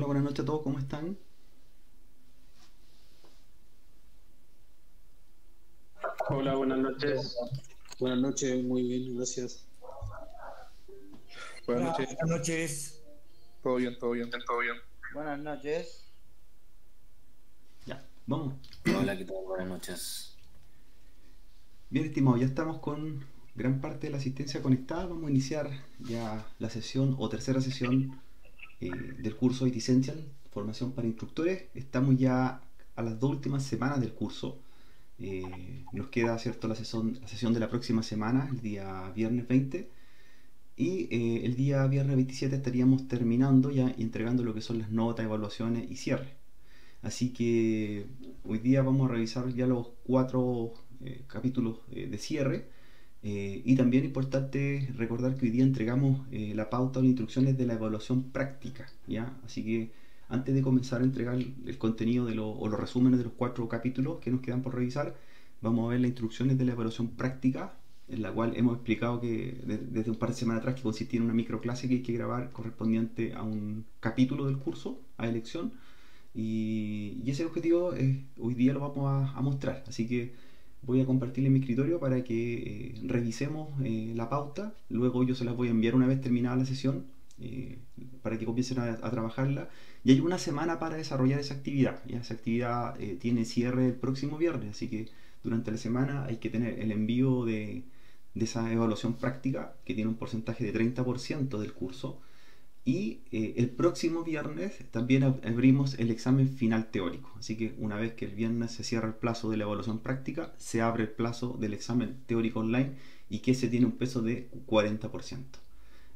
buenas noches a todos, ¿cómo están? Hola, buenas noches. Buenas noches, muy bien, gracias. Buenas Hola, noches, buenas noches. todo bien, todo bien. Buenas noches. Ya, vamos. Hola, ¿qué tal? Buenas noches. Bien, estimados, ya estamos con gran parte de la asistencia conectada. Vamos a iniciar ya la sesión o tercera sesión del curso IT Essential, formación para instructores. Estamos ya a las dos últimas semanas del curso. Nos queda, ¿cierto?, la sesión de la próxima semana, el día viernes 20. Y el día viernes 27 estaríamos terminando ya y entregando lo que son las notas, evaluaciones y cierre. Así que hoy día vamos a revisar ya los 4 capítulos de cierre. Y también es importante recordar que hoy día entregamos la pauta o las instrucciones de la evaluación práctica, ¿ya? Así que antes de comenzar a entregar el contenido o los resúmenes de los 4 capítulos que nos quedan por revisar, vamos a ver las instrucciones de la evaluación práctica, en la cual hemos explicado que desde un par de semanas atrás que consistía en una microclase que hay que grabar correspondiente a un capítulo del curso, a elección. Y ese objetivo hoy día lo vamos a mostrar. Así que voy a compartirle mi escritorio para que revisemos la pauta. Luego yo se las voy a enviar una vez terminada la sesión para que comiencen a trabajarla. Y hay una semana para desarrollar esa actividad. ¿Ya? Esa actividad tiene cierre el próximo viernes, así que durante la semana hay que tener el envío de esa evaluación práctica que tiene un porcentaje de 30% del curso. Y el próximo viernes también abrimos el examen final teórico. Así que una vez que el viernes se cierra el plazo de la evaluación práctica, se abre el plazo del examen teórico online y que ese tiene un peso de 40%.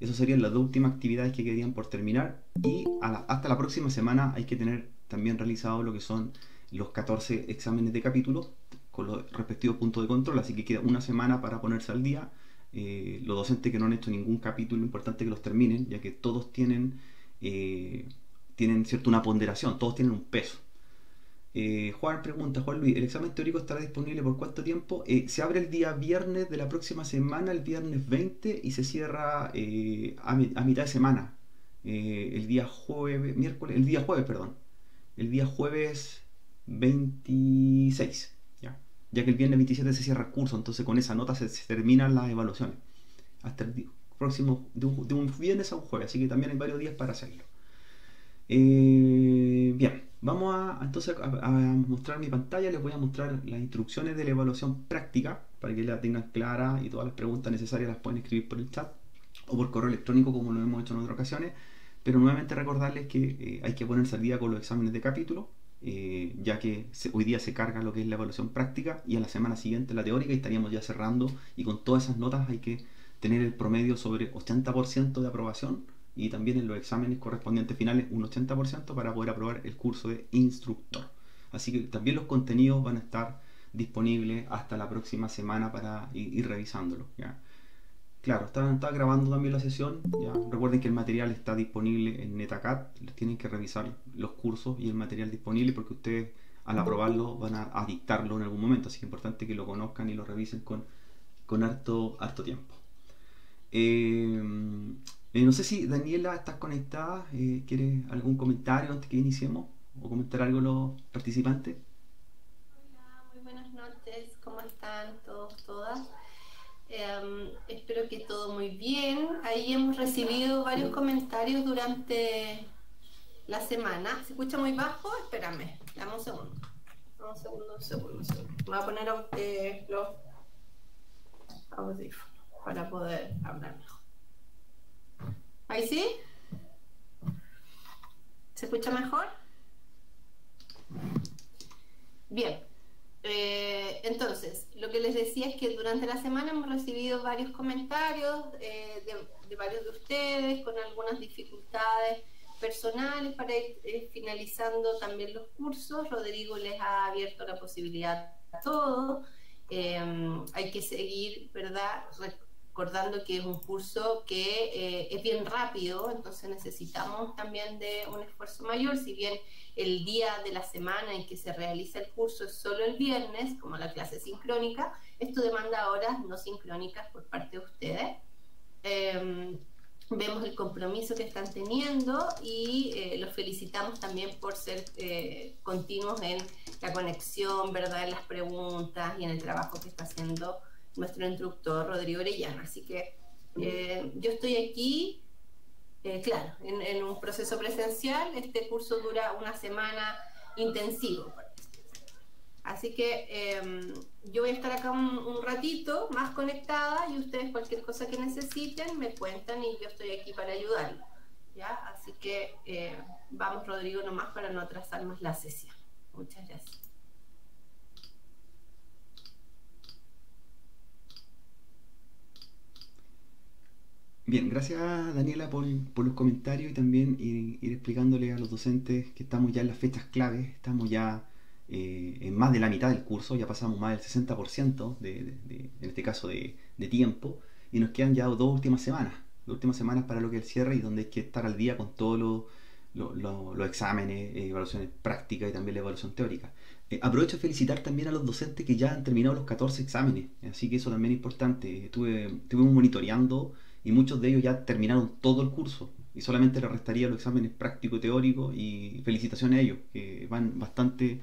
Esas serían las dos últimas actividades que quedarían por terminar. Y hasta la próxima semana hay que tener también realizado lo que son los 14 exámenes de capítulos con los respectivos puntos de control. Así que queda una semana para ponerse al día. Los docentes que no han hecho ningún capítulo, lo importante es que los terminen, ya que todos tienen, cierto, una ponderación, todos tienen un peso. Juan pregunta, Juan Luis, ¿el examen teórico estará disponible por cuánto tiempo? Se abre el día viernes de la próxima semana, el viernes 20, y se cierra a mitad de semana, el día jueves, miércoles, el día jueves, perdón, el día jueves 26, ya que el viernes 27 se cierra el curso, entonces con esa nota se terminan las evaluaciones hasta el próximo, de un viernes a un jueves, así que también hay varios días para hacerlo. Bien, vamos entonces a mostrar mi pantalla. Les voy a mostrar las instrucciones de la evaluación práctica para que la tengan clara, y todas las preguntas necesarias las pueden escribir por el chat o por correo electrónico como lo hemos hecho en otras ocasiones. Pero nuevamente recordarles que hay que ponerse al día con los exámenes de capítulo, ya que hoy día se carga lo que es la evaluación práctica y a la semana siguiente la teórica, y estaríamos ya cerrando, y con todas esas notas hay que tener el promedio sobre 80% de aprobación, y también en los exámenes correspondientes finales un 80% para poder aprobar el curso de instructor. Así que también los contenidos van a estar disponibles hasta la próxima semana para ir revisándolo, ¿ya? Claro, está grabando también la sesión. ¿Ya? Recuerden que el material está disponible en NetAcad. Tienen que revisar los cursos y el material disponible, porque ustedes al aprobarlo van a dictarlo en algún momento. Así que es importante que lo conozcan y lo revisen con harto tiempo. No sé si Daniela estás conectada. ¿Quieres algún comentario antes que iniciemos? ¿O comentar algo los participantes? Hola, muy buenas noches. ¿Cómo están todos, todas? Espero que todo muy bien. Ahí hemos recibido varios comentarios durante la semana. ¿Se escucha muy bajo? Espérame, dame un segundo. Un segundo. Me voy a poner los audífonos para poder hablar mejor. ¿Ahí sí? ¿Se escucha mejor? Bien. Entonces, lo que les decía es que durante la semana hemos recibido varios comentarios de varios de ustedes con algunas dificultades personales para ir finalizando también los cursos. Rodrigo les ha abierto la posibilidad a todos. Hay que seguir, ¿verdad?, recordando que es un curso que es bien rápido, entonces necesitamos también de un esfuerzo mayor. Si bien el día de la semana en que se realiza el curso es solo el viernes, como la clase sincrónica, esto demanda horas no sincrónicas por parte de ustedes. vemos el compromiso que están teniendo y los felicitamos también por ser continuos en la conexión, ¿verdad?, en las preguntas y en el trabajo que está haciendo nuestro instructor Rodrigo Orellana. Así que yo estoy aquí, claro, en un proceso presencial. Este curso dura una semana intensivo. Así que yo voy a estar acá un ratito más conectada y ustedes cualquier cosa que necesiten me cuentan y yo estoy aquí para ayudarlos, ¿ya? Así que vamos, Rodrigo, nomás para no atrasar más la sesión. Muchas gracias. Bien, gracias Daniela por los comentarios y también ir explicándole a los docentes que estamos ya en las fechas claves, estamos ya en más de la mitad del curso, ya pasamos más del 60% en este caso de tiempo, y nos quedan ya dos últimas semanas para lo que es el cierre y donde hay que estar al día con todos los exámenes, evaluaciones prácticas y también la evaluación teórica. Aprovecho de felicitar también a los docentes que ya han terminado los 14 exámenes, así que eso también es importante. Estuvimos monitoreando y muchos de ellos ya terminaron todo el curso y solamente le restaría los exámenes práctico-teóricos, y felicitaciones a ellos, que van bastante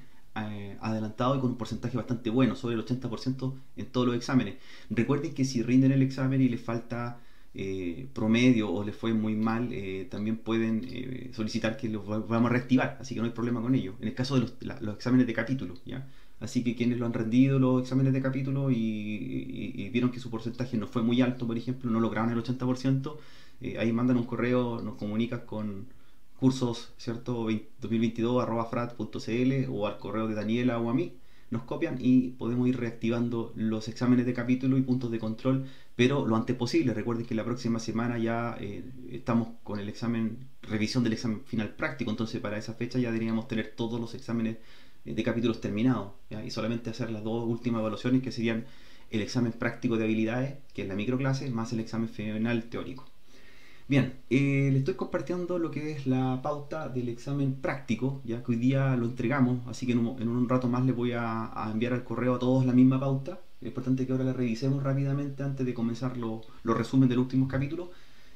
adelantado y con un porcentaje bastante bueno, sobre el 80% en todos los exámenes. Recuerden que si rinden el examen y les falta promedio o les fue muy mal, también pueden solicitar que los vamos a reactivar, así que no hay problema con ello, en el caso de los exámenes de capítulo, ¿ya? Así que quienes lo han rendido los exámenes de capítulo y vieron que su porcentaje no fue muy alto, por ejemplo, no lograron el 80%, ahí mandan un correo, nos comunican con cursos, ¿cierto? 2022@frat.cl o al correo de Daniela o a mí, nos copian y podemos ir reactivando los exámenes de capítulo y puntos de control, pero lo antes posible. Recuerden que la próxima semana ya estamos con el revisión del examen final práctico, entonces para esa fecha ya deberíamos tener todos los exámenes de capítulos terminados, ¿ya? Y solamente hacer las dos últimas evaluaciones, que serían el examen práctico de habilidades, que es la microclase, más el examen final teórico. Bien, le estoy compartiendo lo que es la pauta del examen práctico, ya que hoy día lo entregamos, así que en un rato más les voy a enviar al correo a todos la misma pauta. Es importante que ahora la revisemos rápidamente antes de comenzar los resúmenes de los últimos capítulos,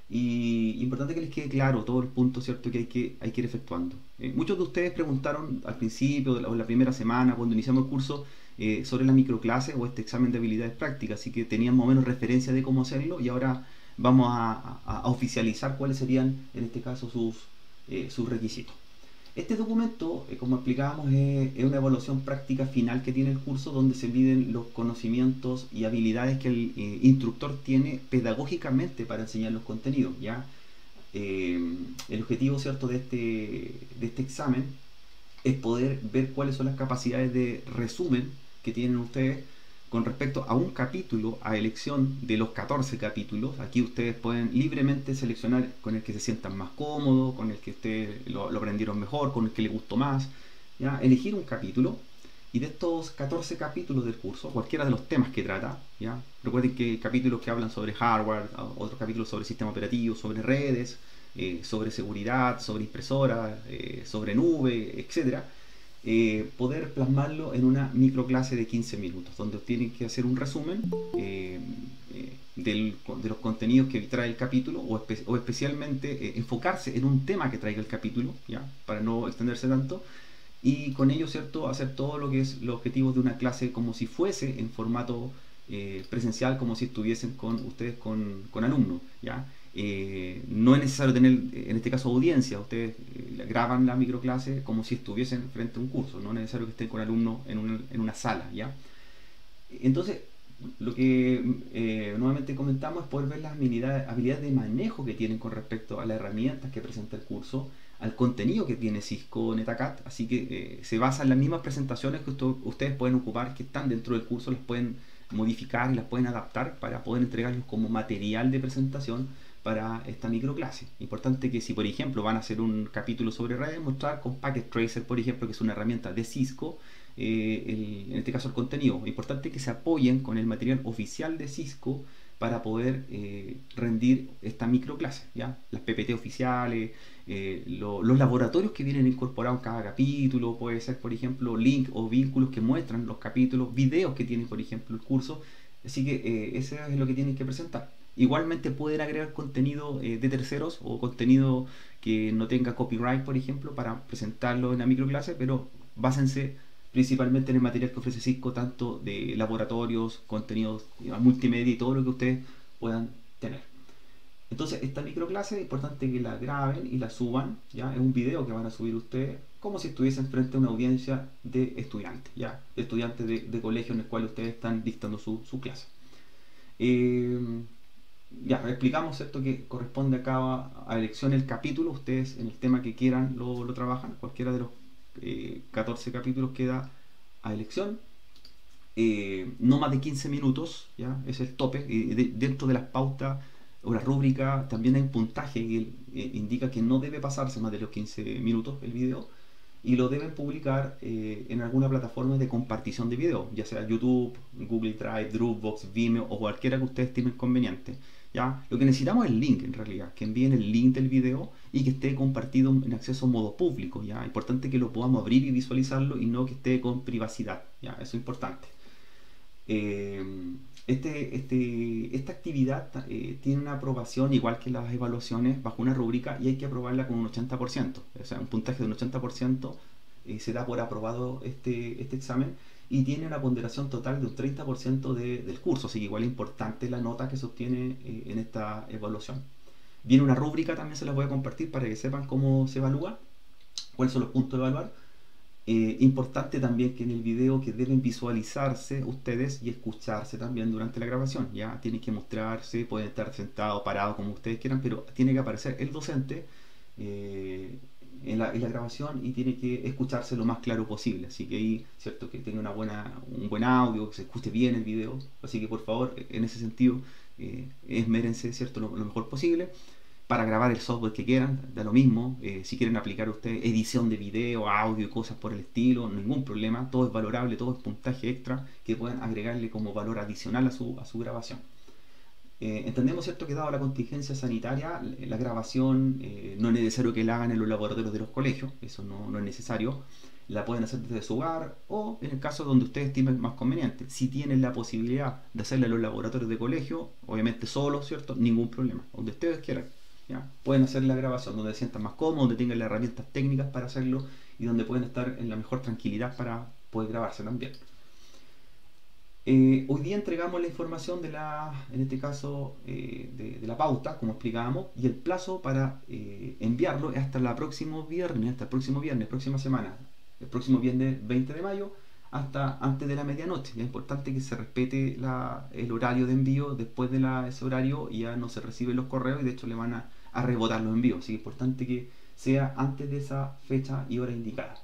y importante que les quede claro todo el punto, ¿cierto?, que hay que ir efectuando. Muchos de ustedes preguntaron al principio o en la primera semana, cuando iniciamos el curso, sobre la microclase o este examen de habilidades prácticas, así que tenían más o menos referencia de cómo hacerlo, y ahora vamos a oficializar cuáles serían en este caso sus requisitos. Este documento, como explicábamos, es una evaluación práctica final que tiene el curso, donde se miden los conocimientos y habilidades que el instructor tiene pedagógicamente para enseñar los contenidos, ¿ya? El objetivo, ¿cierto?, de este examen es poder ver cuáles son las capacidades de resumen que tienen ustedes con respecto a un capítulo, a elección de los 14 capítulos. Aquí ustedes pueden libremente seleccionar con el que se sientan más cómodos, con el que ustedes lo aprendieron mejor, con el que les gustó más, ¿ya? Elegir un capítulo, y de estos 14 capítulos del curso, cualquiera de los temas que trata, ¿ya? Recuerden que hay capítulos que hablan sobre hardware, otros capítulos sobre sistema operativo, sobre redes, sobre seguridad, sobre impresora, sobre nube, etcétera. Poder plasmarlo en una microclase de 15 minutos, donde tienen que hacer un resumen de los contenidos que trae el capítulo, o especialmente enfocarse en un tema que traiga el capítulo, ¿ya?, para no extenderse tanto, y con ello, ¿cierto?, hacer todo lo que es los objetivos de una clase como si fuese en formato presencial, como si estuviesen con ustedes con alumnos, ¿ya? No es necesario tener, en este caso, audiencia. Ustedes graban la microclase como si estuviesen frente a un curso, no es necesario que estén con alumnos en una sala, ¿ya? Entonces, lo que nuevamente comentamos es poder ver las habilidades de manejo que tienen con respecto a las herramientas que presenta el curso, al contenido que tiene Cisco Netacad. Así que se basa en las mismas presentaciones que ustedes pueden ocupar, que están dentro del curso, las pueden modificar y las pueden adaptar para poder entregarlos como material de presentación para esta microclase. Importante que si, por ejemplo, van a hacer un capítulo sobre redes, mostrar con Packet Tracer, por ejemplo, que es una herramienta de Cisco, en este caso el contenido. Importante que se apoyen con el material oficial de Cisco para poder rendir esta microclase, ¿ya? Las PPT oficiales, los laboratorios que vienen incorporados en cada capítulo, puede ser, por ejemplo, link o vínculos que muestran los capítulos, videos que tiene, por ejemplo, el curso. Así que eso es lo que tienen que presentar. Igualmente pueden agregar contenido de terceros o contenido que no tenga copyright, por ejemplo, para presentarlo en la microclase, pero básense principalmente en el material que ofrece Cisco, tanto de laboratorios, contenidos multimedia y todo lo que ustedes puedan tener. Entonces, esta microclase es importante que la graben y la suban, ¿ya? Es un video que van a subir ustedes como si estuviesen frente a una audiencia de estudiantes, ¿ya? Estudiantes de colegio en el cual ustedes están dictando su clase. Ya, explicamos, ¿cierto?, que corresponde a cada elección el capítulo. Ustedes en el tema que quieran lo trabajan, cualquiera de los 14 capítulos queda a elección. No más de 15 minutos, ¿ya? Es el tope. Dentro de las pautas o la rúbrica también hay un puntaje que indica que no debe pasarse más de los 15 minutos el video, y lo deben publicar en alguna plataforma de compartición de video, ya sea YouTube, Google Drive, Dropbox, Vimeo o cualquiera que ustedes estimen conveniente, ¿ya? Lo que necesitamos es el link, en realidad, que envíen el link del video y que esté compartido en acceso a modo público, ¿ya? Importante que lo podamos abrir y visualizarlo y no que esté con privacidad, ¿ya? Eso es importante. Esta actividad tiene una aprobación igual que las evaluaciones bajo una rúbrica, y hay que aprobarla con un 80%, o sea, un puntaje de un 80% se da por aprobado este examen, y tiene una ponderación total de un 30% del curso, así que igual es importante la nota que se obtiene en esta evaluación. Viene una rúbrica, también se las voy a compartir para que sepan cómo se evalúa, cuáles son los puntos de evaluar. Importante también que en el video que deben visualizarse ustedes y escucharse también durante la grabación, ya tienen que mostrarse, pueden estar sentados, parados, como ustedes quieran, pero tiene que aparecer el docente en la grabación, y tiene que escucharse lo más claro posible, así que ahí, cierto, que tenga un buen audio, que se escuche bien el video, así que por favor, en ese sentido, esmérense, cierto, lo mejor posible. Para grabar el software que quieran, da lo mismo. Si quieren aplicar ustedes edición de video, audio y cosas por el estilo, ningún problema, todo es valorable, todo es puntaje extra que puedan agregarle como valor adicional a su grabación. Entendemos, cierto, que dado la contingencia sanitaria, la grabación no es necesario que la hagan en los laboratorios de los colegios, eso no es necesario. La pueden hacer desde su hogar o en el caso donde ustedes estimen más conveniente. Si tienen la posibilidad de hacerla en los laboratorios de colegio, obviamente solo, cierto, ningún problema, donde ustedes quieran, ¿ya? Pueden hacer la grabación donde se sientan más cómodos, donde tengan las herramientas técnicas para hacerlo y donde pueden estar en la mejor tranquilidad para poder grabarse también. Hoy día entregamos la información en este caso, de la pauta, como explicábamos, y el plazo para enviarlo es hasta el próximo viernes, próxima semana, el próximo viernes 20 de mayo, hasta antes de la medianoche. Es importante que se respete el horario de envío. Después de ese horario ya no se reciben los correos y de hecho le van a rebotar los envíos, así que es importante que sea antes de esa fecha y hora indicada.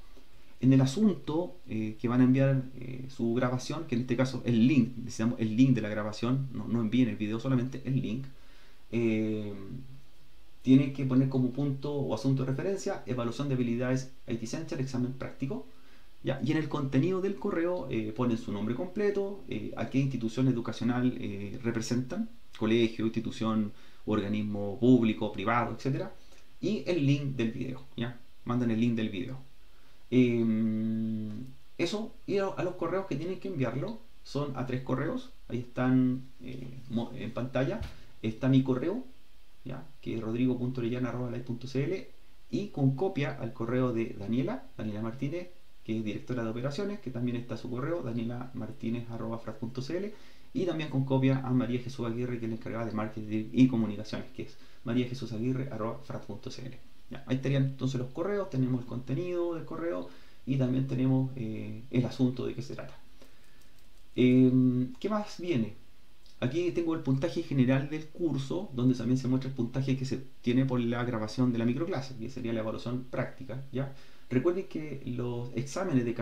En el asunto que van a enviar su grabación, que en este caso el link, necesitamos el link de la grabación, no envíen el video, solamente el link. Tienen que poner como punto o asunto de referencia evaluación de habilidades IT Essential, examen práctico, ¿ya? Y en el contenido del correo ponen su nombre completo, a qué institución educacional representan, colegio, institución, organismo público, privado, etcétera, y el link del video, ¿ya? Mandan el link del video. Eso, y a los correos que tienen que enviarlo son a 3 correos, ahí están en pantalla. Está mi correo, ¿ya?, que es rodrigo.orellana@live.cl, y con copia al correo de Daniela Martínez, que es directora de operaciones, que también está su correo, danielamartinez@frat.cl, y también con copia a María Jesús Aguirre, que es la encargada de marketing y comunicaciones, que es mariajesusaguirre@frat.cl. Ya, ahí estarían entonces los correos, tenemos el contenido del correo y también tenemos el asunto de qué se trata. ¿Qué más viene? Aquí tengo el puntaje general del curso, donde también se muestra el puntaje que se tiene por la grabación de la microclase, que sería la evaluación práctica, ¿ya? Recuerden que los exámenes de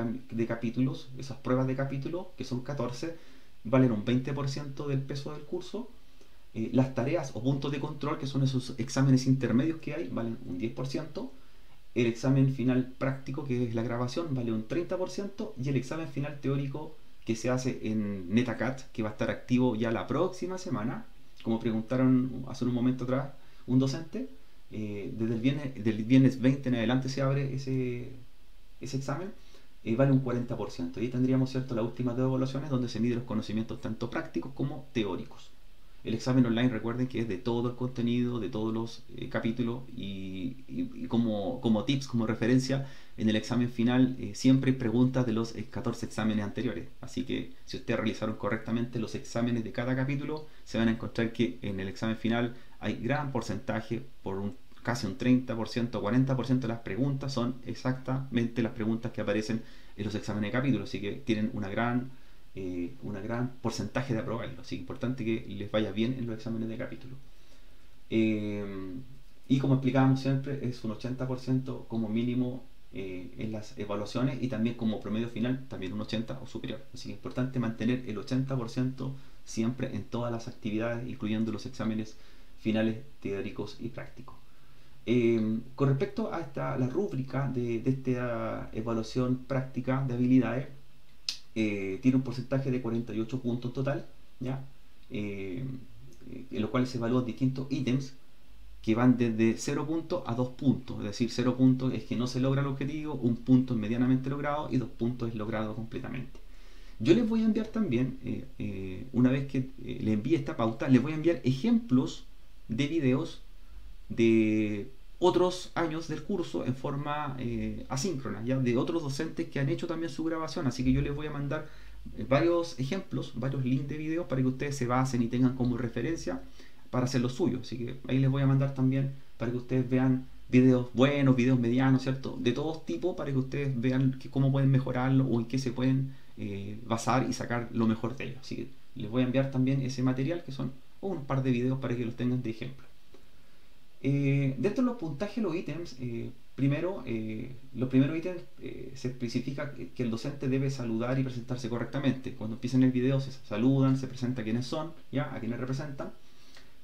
capítulos, esas pruebas de capítulo, que son 14, valen un 20% del peso del curso. Las tareas o puntos de control, que son esos exámenes intermedios que hay, valen un 10%. El examen final práctico, que es la grabación, vale un 30%. Y el examen final teórico, que se hace en NetACAD, que va a estar activo ya la próxima semana, como preguntaron hace un momento atrás un docente, desde del viernes 20 en adelante se abre ese examen, vale un 40%. Y ahí tendríamos, cierto, las últimas 2 evaluaciones donde se miden los conocimientos tanto prácticos como teóricos. El examen online, recuerden que es de todo el contenido, de todos los capítulos y como tips, como referencia, en el examen final siempre hay preguntas de los 14 exámenes anteriores. Así que si ustedes realizaron correctamente los exámenes de cada capítulo, se van a encontrar que en el examen final hay gran porcentaje, casi un 30%, 40% de las preguntas son exactamente las preguntas que aparecen en los exámenes de capítulo. Así que tienen una gran porcentaje de aprobarlo, así que es importante que les vaya bien en los exámenes de capítulo. Y como explicábamos siempre, es un 80% como mínimo en las evaluaciones y también como promedio final, también un 80 o superior. Así que es importante mantener el 80% siempre en todas las actividades, incluyendo los exámenes finales teóricos y prácticos. Con respecto a la rúbrica de esta evaluación práctica de habilidades, tiene un porcentaje de 48 puntos total, ¿ya? En los cuales se evalúan distintos ítems que van desde 0 puntos a 2 puntos. Es decir, 0 puntos es que no se logra el objetivo, 1 punto es medianamente logrado y 2 puntos es logrado completamente. Yo les voy a enviar también, una vez que les envíe esta pauta, les voy a enviar ejemplos de videos de otros años del curso en forma asíncrona, ya de otros docentes que han hecho también su grabación. Así que yo les voy a mandar varios ejemplos, varios links de videos para que ustedes se basen y tengan como referencia para hacer lo suyo. Así que ahí les voy a mandar también para que ustedes vean videos buenos, videos medianos, ¿cierto? De todos tipos, para que ustedes vean cómo pueden mejorarlo o en qué se pueden basar y sacar lo mejor de ellos. Así que les voy a enviar también ese material, que son un par de videos para que los tengan de ejemplo. Dentro de los puntajes de los ítems, los primeros ítems se especifica que el docente debe saludar y presentarse correctamente. Cuando empiezan el video se saludan, se presenta quiénes son, ¿ya? A quiénes representan,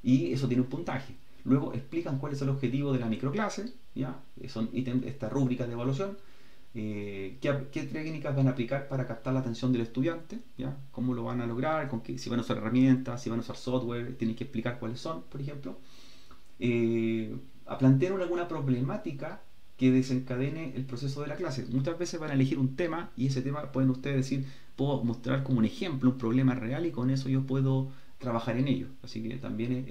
y eso tiene un puntaje. Luego explican cuál es el objetivo de la microclase, ¿ya? Son ítems de esta rúbrica de evaluación. ¿Qué técnicas van a aplicar para captar la atención del estudiante, ¿ya? Cómo lo van a lograr, si van a usar herramientas, si van a usar software, tienen que explicar cuáles son, por ejemplo. A plantear alguna problemática que desencadene el proceso de la clase. Muchas veces van a elegir un tema y ese tema pueden ustedes decir, puedo mostrar como un ejemplo un problema real y con eso yo puedo trabajar en ello. Así que también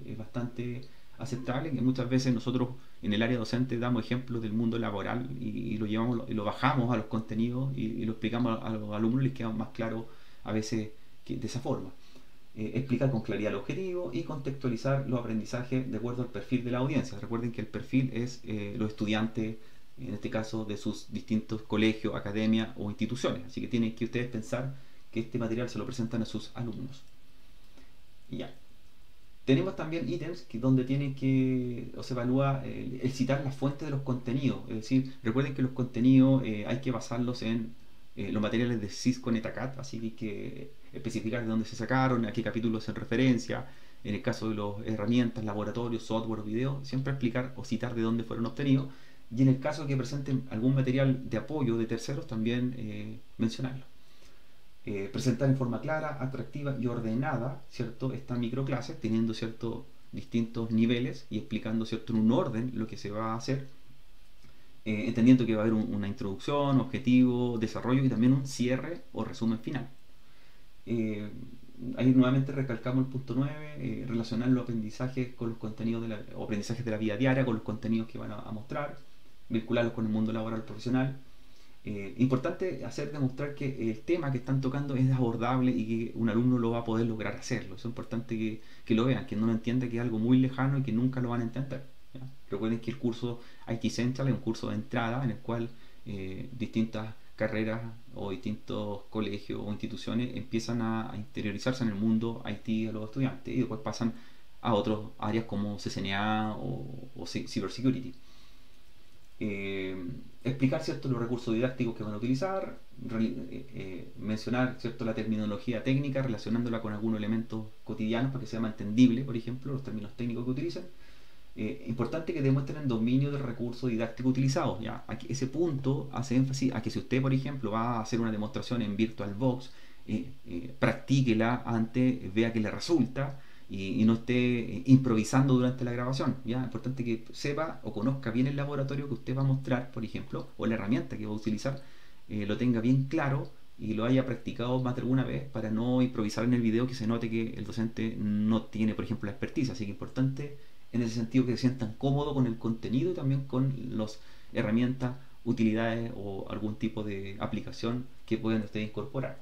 es bastante aceptable que muchas veces nosotros en el área docente damos ejemplos del mundo laboral y lo llevamos y lo bajamos a los contenidos y lo explicamos a los alumnos y les queda más claro a veces que de esa forma. Explicar con claridad el objetivo y contextualizar los aprendizajes de acuerdo al perfil de la audiencia. Recuerden que el perfil es los estudiantes, en este caso de sus distintos colegios, academias o instituciones. Así que tienen que ustedes pensar que este material se lo presentan a sus alumnos. Y ya. Tenemos también ítems donde tienen que, o se evalúa el citar las fuentes de los contenidos. Es decir, recuerden que los contenidos hay que basarlos en los materiales de Cisco NetACAD, así que hay que especificar de dónde se sacaron, a qué capítulo hacen referencia. En el caso de las herramientas, laboratorios, software o video, siempre explicar o citar de dónde fueron obtenidos. Y en el caso de que presenten algún material de apoyo de terceros, también mencionarlo. Presentar en forma clara, atractiva y ordenada, ¿cierto? Esta microclase, teniendo ciertos distintos niveles y explicando, ¿cierto?, en un orden lo que se va a hacer, entendiendo que va a haber una introducción, objetivo, desarrollo y también un cierre o resumen final. Ahí nuevamente recalcamos el punto 9, relacionar los aprendizajes con los contenidos aprendizajes de la vida diaria con los contenidos que van a mostrar, vincularlos con el mundo laboral profesional. Importante demostrar que el tema que están tocando es abordable y que un alumno lo va a poder lograr hacerlo. Es importante que lo vean, que no lo entienda que es algo muy lejano y que nunca lo van a entender, ¿ya? Recuerden que el curso IT Central es un curso de entrada en el cual distintas carreras o distintos colegios o instituciones empiezan a interiorizarse en el mundo IT a los estudiantes y después pasan a otras áreas como CCNA o Cybersecurity. Explicar, ¿cierto?, los recursos didácticos que van a utilizar, mencionar, ¿cierto?, la terminología técnica relacionándola con algunos elementos cotidianos para que sea más entendible, por ejemplo, los términos técnicos que utilicen. Importante que demuestren el dominio del recurso didáctico utilizado, ¿ya? Aquí, ese punto hace énfasis a que si usted, por ejemplo, va a hacer una demostración en VirtualBox, practíquela antes, vea que le resulta y no esté improvisando durante la grabación, ¿ya? Es importante que sepa o conozca bien el laboratorio que usted va a mostrar, por ejemplo, o la herramienta que va a utilizar, lo tenga bien claro y lo haya practicado más de alguna vez para no improvisar en el video, que se note que el docente no tiene, por ejemplo, la expertise. Así que es importante en ese sentido que se sientan cómodos con el contenido y también con las herramientas, utilidades o algún tipo de aplicación que puedan ustedes incorporar.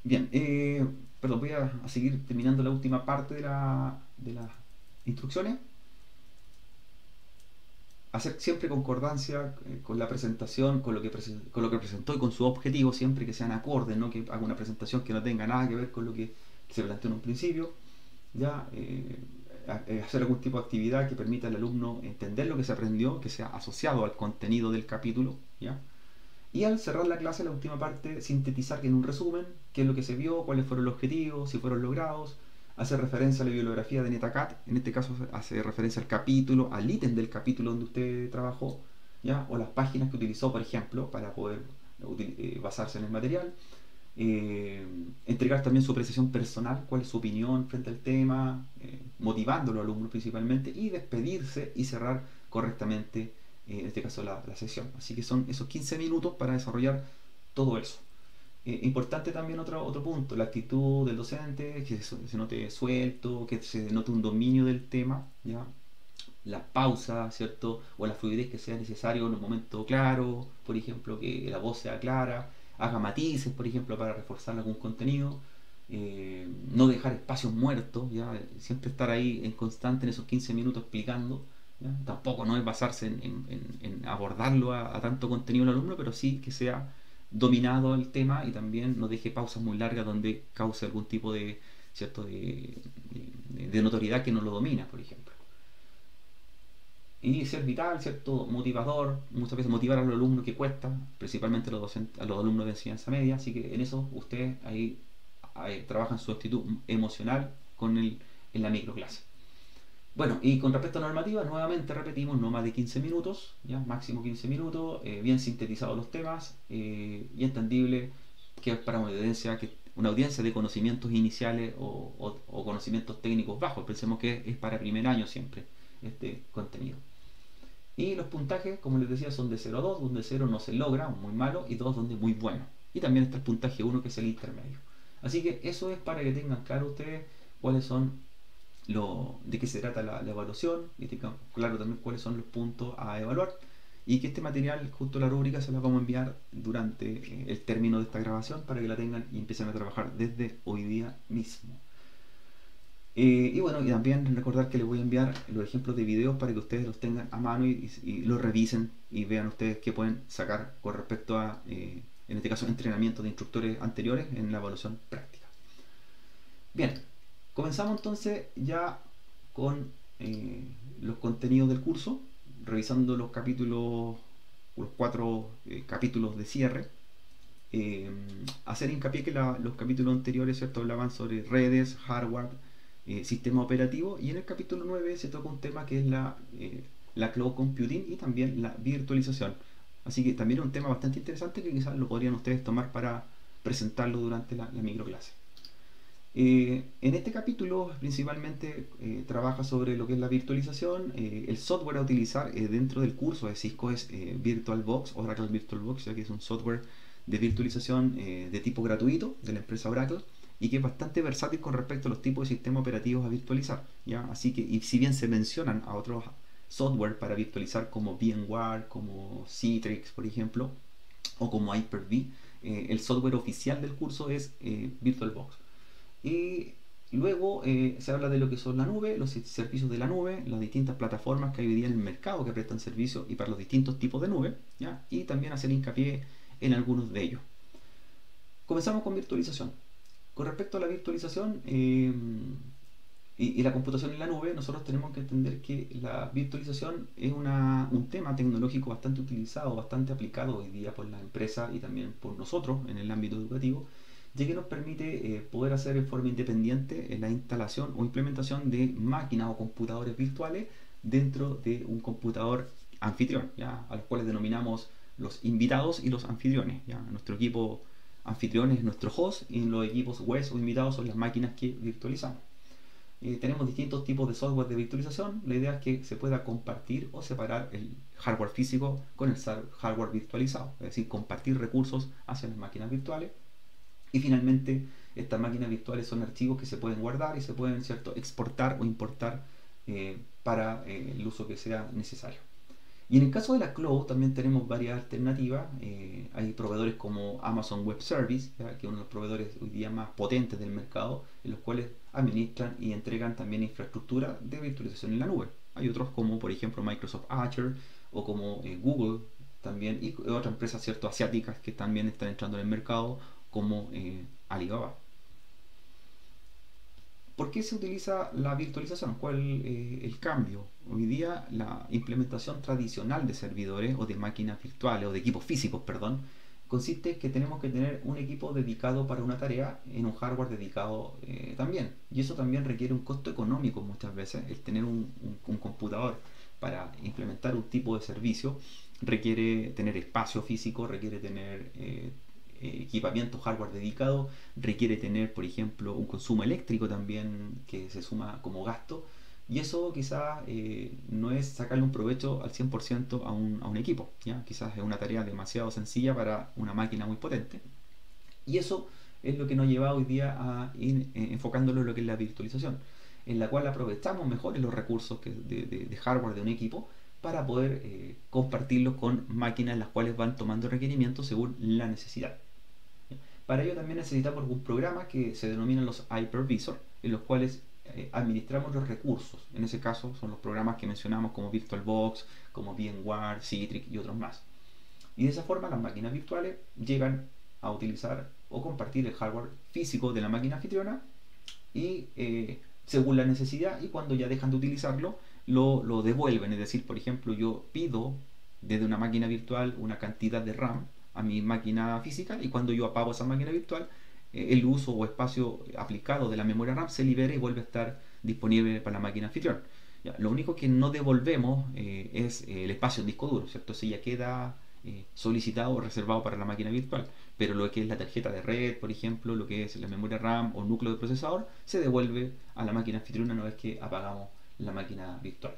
Bien, perdón, voy a seguir terminando la última parte de las instrucciones. Hacer siempre concordancia con la presentación, con lo que presentó y con su objetivo, siempre que sean acordes, no que haga una presentación que no tenga nada que ver con lo que se planteó en un principio. Ya, hacer algún tipo de actividad que permita al alumno entender lo que se aprendió, que sea asociado al contenido del capítulo, ¿ya? Y al cerrar la clase, la última parte, sintetizar en un resumen qué es lo que se vio, cuáles fueron los objetivos, si fueron logrados, hacer referencia a la bibliografía de NetACAD, en este caso hace referencia al capítulo, al ítem del capítulo donde usted trabajó, ¿ya? O las páginas que utilizó, por ejemplo, para poder basarse en el material. Entregar también su apreciación personal, cuál es su opinión frente al tema, motivando a los alumnos principalmente, y despedirse y cerrar correctamente, en este caso la sesión. Así que son esos 15 minutos para desarrollar todo eso. Importante también otro punto, la actitud del docente, que se note suelto, que se note un dominio del tema, ¿ya? Las pausas, ¿cierto? O la fluidez que sea necesario en un momento claro, por ejemplo, que la voz sea clara, haga matices, por ejemplo, para reforzar algún contenido, no dejar espacios muertos, ¿ya? Siempre estar ahí en constante en esos 15 minutos explicando, ¿ya? Tampoco no es basarse en abordarlo a tanto contenido el alumno, pero sí que sea dominado el tema y también no deje pausas muy largas donde cause algún tipo de, ¿cierto? de notoriedad que no lo domina, por ejemplo. Y ser vital, ¿cierto? Motivador, muchas veces motivar a los alumnos que cuesta, principalmente a los alumnos de enseñanza media, así que en eso ustedes ahí trabajan su actitud emocional en la microclase. Bueno, y con respecto a normativa, nuevamente repetimos, no más de 15 minutos, ¿ya? Máximo 15 minutos, bien sintetizados los temas, y entendible, que es para una audiencia de conocimientos iniciales o conocimientos técnicos bajos. Pensemos que es para primer año siempre este contenido. Y los puntajes, como les decía, son de 0 a 2, donde 0 no se logra, muy malo, y 2 donde muy bueno. Y también está el puntaje 1, que es el intermedio. Así que eso es para que tengan claro ustedes cuáles son de qué se trata la evaluación, y tengan claro también cuáles son los puntos a evaluar, y que este material, justo la rúbrica, se la vamos a enviar durante el término de esta grabación para que la tengan y empiecen a trabajar desde hoy día mismo. Y bueno, y también recordar que les voy a enviar los ejemplos de videos para que ustedes los tengan a mano y los revisen y vean ustedes qué pueden sacar con respecto a, en este caso, entrenamiento de instructores anteriores en la evaluación práctica. Bien, comenzamos entonces ya con los contenidos del curso, revisando los capítulos, los 4 capítulos de cierre. Hacer hincapié que los capítulos anteriores, ¿cierto?, hablaban sobre redes, hardware, sistema operativo, y en el capítulo 9 se toca un tema que es la cloud computing y también la virtualización. Así que también es un tema bastante interesante que quizás lo podrían ustedes tomar para presentarlo durante la microclase. En este capítulo principalmente trabaja sobre lo que es la virtualización, el software a utilizar dentro del curso de Cisco es VirtualBox, Oracle VirtualBox, ya que es un software de virtualización de tipo gratuito de la empresa Oracle, y que es bastante versátil con respecto a los tipos de sistemas operativos a virtualizar, ¿ya? Así que, y si bien se mencionan a otros software para virtualizar como VMware, como Citrix, por ejemplo, o como Hyper-V, el software oficial del curso es VirtualBox. Y luego se habla de lo que son la nube, los servicios de la nube, las distintas plataformas que hay hoy día en el mercado que prestan servicios y para los distintos tipos de nube, ¿ya? Y también hacer hincapié en algunos de ellos. Comenzamos con virtualización. Con respecto a la virtualización y la computación en la nube, nosotros tenemos que entender que la virtualización es un tema tecnológico bastante utilizado, bastante aplicado hoy día por las empresas y también por nosotros en el ámbito educativo, ya que nos permite poder hacer en forma independiente la instalación o implementación de máquinas o computadores virtuales dentro de un computador anfitrión, ¿ya? A los cuales denominamos los invitados y los anfitriones, ¿ya? Nuestro equipo anfitrión es nuestro host y los equipos web o invitados son las máquinas que virtualizamos. tenemos distintos tipos de software de virtualización. La idea es que se pueda compartir o separar el hardware físico con el hardware virtualizado, es decir, compartir recursos hacia las máquinas virtuales. Y finalmente, estas máquinas virtuales son archivos que se pueden guardar y se pueden, ¿cierto?, exportar o importar para el uso que sea necesario. Y en el caso de la cloud también tenemos varias alternativas. Hay proveedores como Amazon Web Service, ¿ya?, que es uno de los proveedores hoy día más potentes del mercado, en los cuales administran y entregan también infraestructura de virtualización en la nube. Hay otros como por ejemplo Microsoft Azure o como Google también, y otras empresas, ¿cierto?, asiáticas que también están entrando en el mercado como Alibaba. ¿Por qué se utiliza la virtualización? ¿Cuál es el cambio? Hoy día la implementación tradicional de servidores o de máquinas virtuales o de equipos físicos, perdón, consiste en que tenemos que tener un equipo dedicado para una tarea en un hardware dedicado también. Y eso también requiere un costo económico muchas veces. El tener un computador para implementar un tipo de servicio requiere tener espacio físico, requiere tener equipamiento hardware dedicado, requiere tener, por ejemplo, un consumo eléctrico también que se suma como gasto, y eso quizás no es sacarle un provecho al 100% a un equipo, ¿ya? Quizás es una tarea demasiado sencilla para una máquina muy potente, y eso es lo que nos lleva hoy día a ir enfocándolo en lo que es la virtualización, en la cual aprovechamos mejor los recursos de hardware de un equipo para poder compartirlos con máquinas las cuales van tomando requerimientos según la necesidad. Para ello también necesitamos algún programa que se denominan los hypervisor, en los cuales administramos los recursos. En ese caso son los programas que mencionamos como VirtualBox, como VMware, Citrix y otros más. Y de esa forma las máquinas virtuales llegan a utilizar o compartir el hardware físico de la máquina anfitriona y según la necesidad, y cuando ya dejan de utilizarlo lo devuelven. Es decir, por ejemplo, yo pido desde una máquina virtual una cantidad de RAM a mi máquina física, y cuando yo apago esa máquina virtual, el uso o espacio aplicado de la memoria RAM se libera y vuelve a estar disponible para la máquina anfitrión. Ya, lo único que no devolvemos es el espacio en disco duro, ¿cierto? Si ya queda solicitado o reservado para la máquina virtual, pero lo que es la tarjeta de red, por ejemplo, lo que es la memoria RAM o núcleo de procesador, se devuelve a la máquina anfitriona una vez que apagamos la máquina virtual.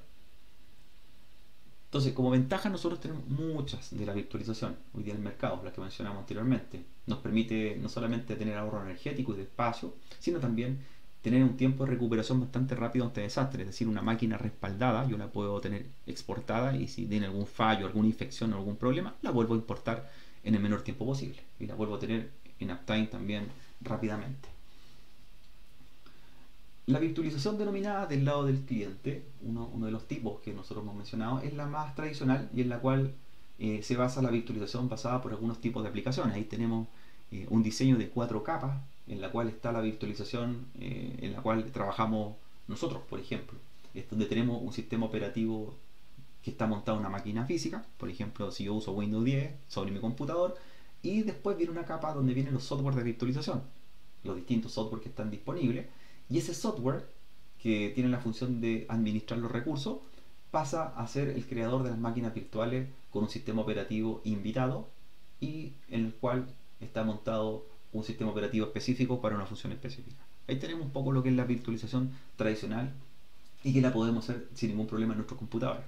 Entonces, como ventaja, nosotros tenemos muchas de la virtualización hoy día en el mercado, las que mencionamos anteriormente. Nos permite no solamente tener ahorro energético y de espacio, sino también tener un tiempo de recuperación bastante rápido ante desastres. Es decir, una máquina respaldada yo la puedo tener exportada, y si tiene algún fallo, alguna infección o algún problema, la vuelvo a importar en el menor tiempo posible y la vuelvo a tener en uptime también rápidamente. La virtualización denominada del lado del cliente, uno de los tipos que nosotros hemos mencionado, es la más tradicional y en la cual se basa la virtualización basada por algunos tipos de aplicaciones. Ahí tenemos un diseño de 4 capas en la cual está la virtualización en la cual trabajamos nosotros, por ejemplo. Es donde tenemos un sistema operativo que está montado en una máquina física, por ejemplo, si yo uso Windows 10 sobre mi computador, y después viene una capa donde vienen los software de virtualización, los distintos software que están disponibles. Y ese software, que tiene la función de administrar los recursos, pasa a ser el creador de las máquinas virtuales con un sistema operativo invitado y en el cual está montado un sistema operativo específico para una función específica. Ahí tenemos un poco lo que es la virtualización tradicional y que la podemos hacer sin ningún problema en nuestros computadores.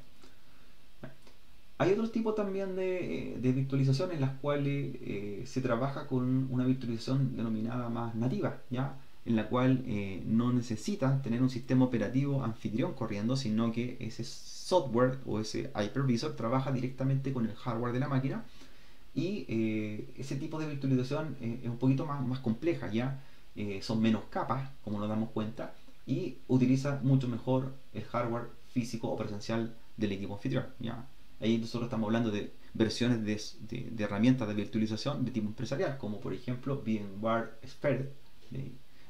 Hay otros tipos también de virtualización en las cuales se trabaja con una virtualización denominada más nativa, ¿ya? En la cual no necesitan tener un sistema operativo anfitrión corriendo, sino que ese software o ese hypervisor trabaja directamente con el hardware de la máquina, y ese tipo de virtualización es un poquito más compleja, ya son menos capas, como nos damos cuenta, y utiliza mucho mejor el hardware físico o presencial del equipo anfitrión, ¿ya? Ahí nosotros estamos hablando de versiones de herramientas de virtualización de tipo empresarial, como por ejemplo VMware Sphere,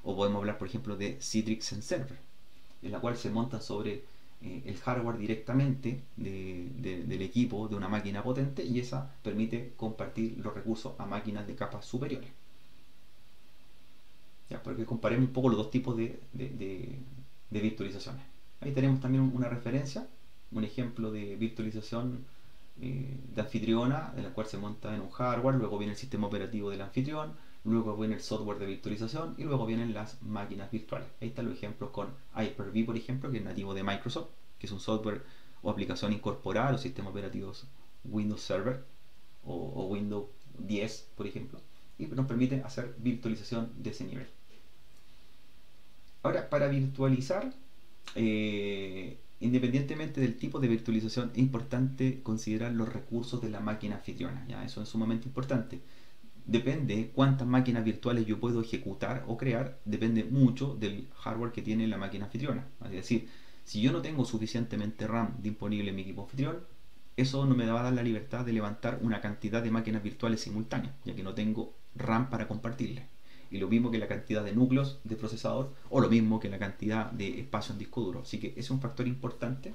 o podemos hablar por ejemplo de Citrix Server, en la cual se montan sobre el hardware directamente del equipo de una máquina potente, y esa permite compartir los recursos a máquinas de capas superiores. Ya, porque comparemos un poco los dos tipos de virtualizaciones. Ahí tenemos también una referencia, un ejemplo de virtualización de anfitriona, en la cual se monta en un hardware, luego viene el sistema operativo del anfitrión, luego viene el software de virtualización y luego vienen las máquinas virtuales. Ahí están los ejemplos con Hyper-V, por ejemplo, que es nativo de Microsoft, que es un software o aplicación incorporada a los sistemas operativos Windows Server o Windows 10, por ejemplo, y nos permite hacer virtualización de ese nivel. Ahora, para virtualizar, independientemente del tipo de virtualización, es importante considerar los recursos de la máquina anfitriona, ¿ya? Eso es sumamente importante. Depende cuántas máquinas virtuales yo puedo ejecutar o crear, depende mucho del hardware que tiene la máquina anfitriona. Es decir, si yo no tengo suficientemente RAM disponible en mi equipo anfitrión, eso no me va a dar la libertad de levantar una cantidad de máquinas virtuales simultáneas, ya que no tengo RAM para compartirle. Y lo mismo que la cantidad de núcleos de procesador, o lo mismo que la cantidad de espacio en disco duro. Así que es un factor importante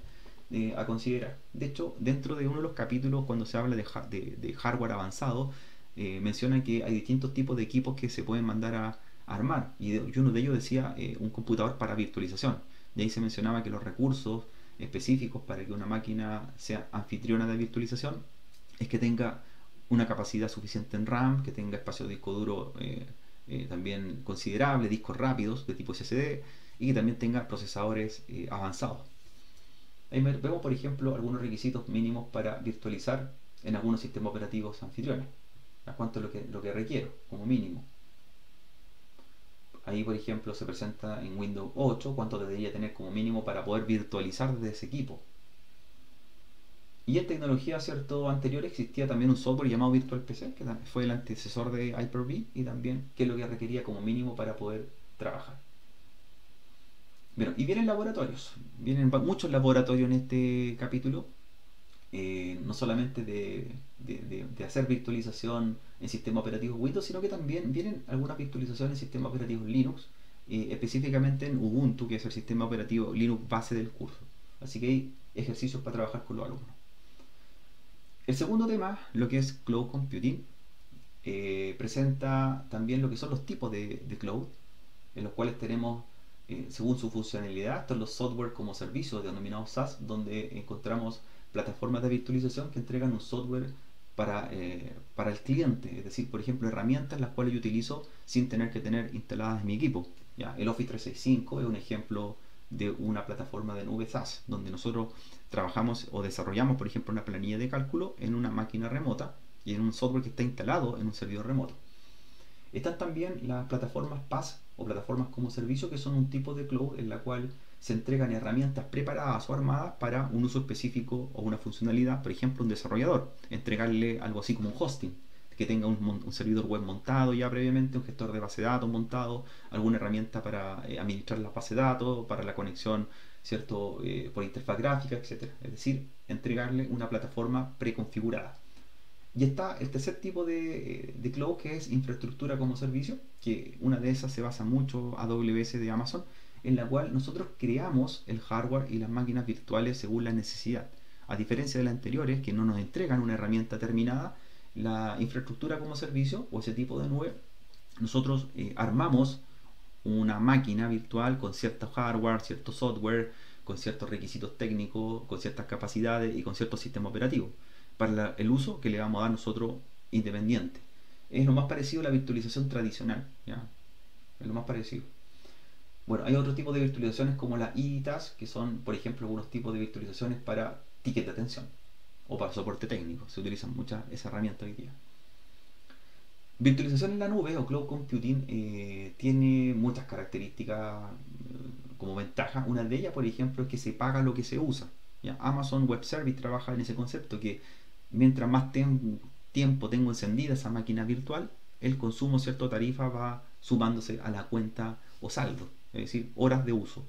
a considerar. De hecho, dentro de uno de los capítulos, cuando se habla de hardware avanzado, menciona que hay distintos tipos de equipos que se pueden mandar a armar. Y uno de ellos decía un computador para virtualización. Y ahí se mencionaba que los recursos específicos para que una máquina sea anfitriona de virtualización es que tenga una capacidad suficiente en RAM, que tenga espacio de disco duro también considerable, discos rápidos de tipo SSD y que también tenga procesadores avanzados. Ahí vemos, por ejemplo, algunos requisitos mínimos para virtualizar en algunos sistemas operativos anfitriones. ¿A cuánto es lo que requiero como mínimo? Ahí, por ejemplo, se presenta en Windows 8 cuánto debería tener como mínimo para poder virtualizar desde ese equipo. Y en tecnología, ¿cierto?, anterior existía también un software llamado Virtual PC, que fue el antecesor de Hyper-V, y también qué es lo que requería como mínimo para poder trabajar. Bueno, y vienen laboratorios. Vienen muchos laboratorios en este capítulo. No solamente de hacer virtualización en sistemas operativos Windows, sino que también vienen algunas virtualizaciones en sistemas operativos Linux, específicamente en Ubuntu, que es el sistema operativo Linux base del curso. Así que hay ejercicios para trabajar con los alumnos. El segundo tema, lo que es Cloud Computing, presenta también lo que son los tipos de cloud, en los cuales tenemos, según su funcionalidad, estos los software como servicios denominados SaaS, donde encontramos plataformas de virtualización que entregan un software para el cliente, es decir, por ejemplo, herramientas las cuales yo utilizo sin tener que tener instaladas en mi equipo. ¿Ya? El Office 365 es un ejemplo de una plataforma de nube SaaS, donde nosotros trabajamos o desarrollamos, por ejemplo, una planilla de cálculo en una máquina remota y en un software que está instalado en un servidor remoto. Están también las plataformas PaaS o plataformas como servicio, que son un tipo de cloud en la cual se entregan herramientas preparadas o armadas para un uso específico o una funcionalidad. Por ejemplo, un desarrollador, entregarle algo así como un hosting, que tenga un servidor web montado ya previamente, un gestor de base de datos montado, alguna herramienta para administrar la base de datos, para la conexión, ¿cierto?, por interfaz gráfica, etc. Es decir, entregarle una plataforma preconfigurada. Y está el tercer tipo de cloud, que es infraestructura como servicio, que una de esas se basa mucho AWS de Amazon, en la cual nosotros creamos el hardware y las máquinas virtuales según la necesidad. A diferencia de las anteriores, que no nos entregan una herramienta terminada, la infraestructura como servicio o ese tipo de nube, nosotros armamos una máquina virtual con cierto hardware, cierto software, con ciertos requisitos técnicos, con ciertas capacidades y con ciertos sistemas operativos, para el uso que le vamos a dar nosotros independiente. Es lo más parecido a la virtualización tradicional, ¿ya? Es lo más parecido. Bueno, hay otro tipo de virtualizaciones como la ITAS, que son, por ejemplo, algunos tipos de virtualizaciones para ticket de atención o para soporte técnico. Se utilizan muchas esa herramienta hoy día. Virtualización en la nube o cloud computing tiene muchas características como ventaja. Una de ellas, por ejemplo, es que se paga lo que se usa. ¿Ya? Amazon Web Service trabaja en ese concepto, que mientras más tiempo tengo encendida esa máquina virtual, el consumo, cierto, tarifa va sumándose a la cuenta o saldo, es decir, horas de uso.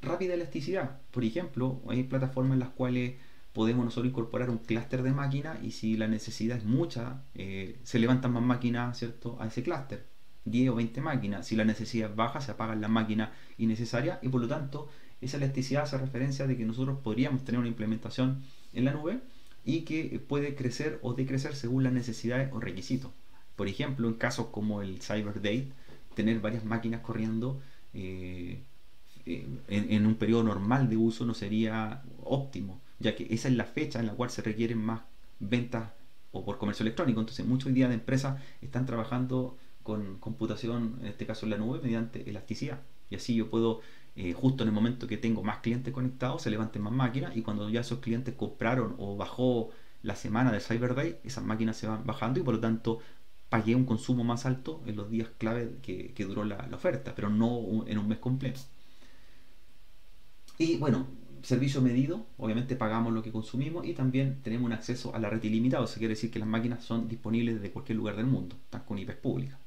Rápida elasticidad, por ejemplo, hay plataformas en las cuales podemos nosotros incorporar un clúster de máquinas y si la necesidad es mucha, se levantan más máquinas, ¿cierto?, a ese clúster, 10 o 20 máquinas. Si la necesidad es baja, se apagan las máquinas innecesarias y por lo tanto esa elasticidad hace referencia de que nosotros podríamos tener una implementación en la nube y que puede crecer o decrecer según las necesidades o requisitos. Por ejemplo, en casos como el Cyber Day, tener varias máquinas corriendo en un periodo normal de uso no sería óptimo, ya que esa es la fecha en la cual se requieren más ventas o por comercio electrónico. Entonces muchos hoy día de empresas están trabajando con computación, en este caso en la nube, mediante elasticidad. Y así yo puedo, justo en el momento que tengo más clientes conectados, se levanten más máquinas, y cuando ya esos clientes compraron o bajó la semana del Cyber Day, esas máquinas se van bajando y por lo tanto pagué un consumo más alto en los días clave que duró la oferta, pero no en un mes completo. Y bueno, servicio medido, obviamente pagamos lo que consumimos y también tenemos un acceso a la red ilimitada. Eso quiere decir que las máquinas son disponibles desde cualquier lugar del mundo, están con IPs públicas.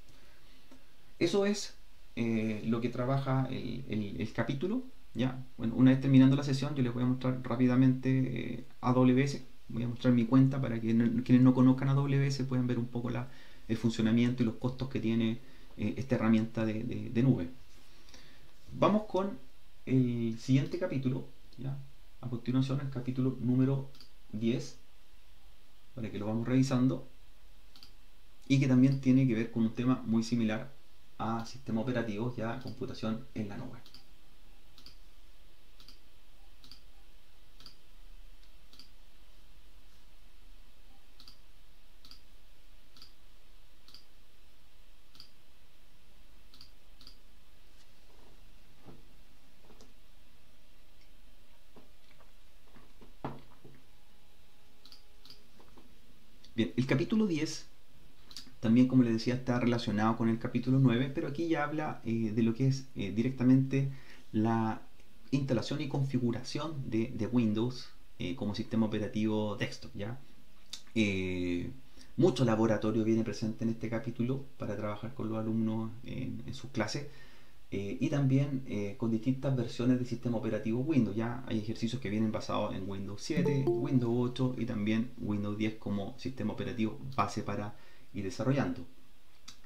Eso es lo que trabaja el capítulo. ¿Ya? Bueno, una vez terminando la sesión, yo les voy a mostrar rápidamente AWS. Voy a mostrar mi cuenta para que quienes no conozcan AWS puedan ver un poco el funcionamiento y los costos que tiene esta herramienta de nube. Vamos con el siguiente capítulo, ¿ya? A continuación, el capítulo número 10, para que lo vamos revisando, y que también tiene que ver con un tema muy similar a sistemas operativos, ya computación en la nube. Bien, el capítulo 10 también, como les decía, está relacionado con el capítulo 9, pero aquí ya habla de lo que es directamente la instalación y configuración de Windows como sistema operativo desktop, ¿ya? Mucho laboratorio viene presente en este capítulo para trabajar con los alumnos en sus clases. Y también con distintas versiones del sistema operativo Windows. Ya hay ejercicios que vienen basados en Windows 7, Windows 8 y también Windows 10 como sistema operativo base para ir desarrollando.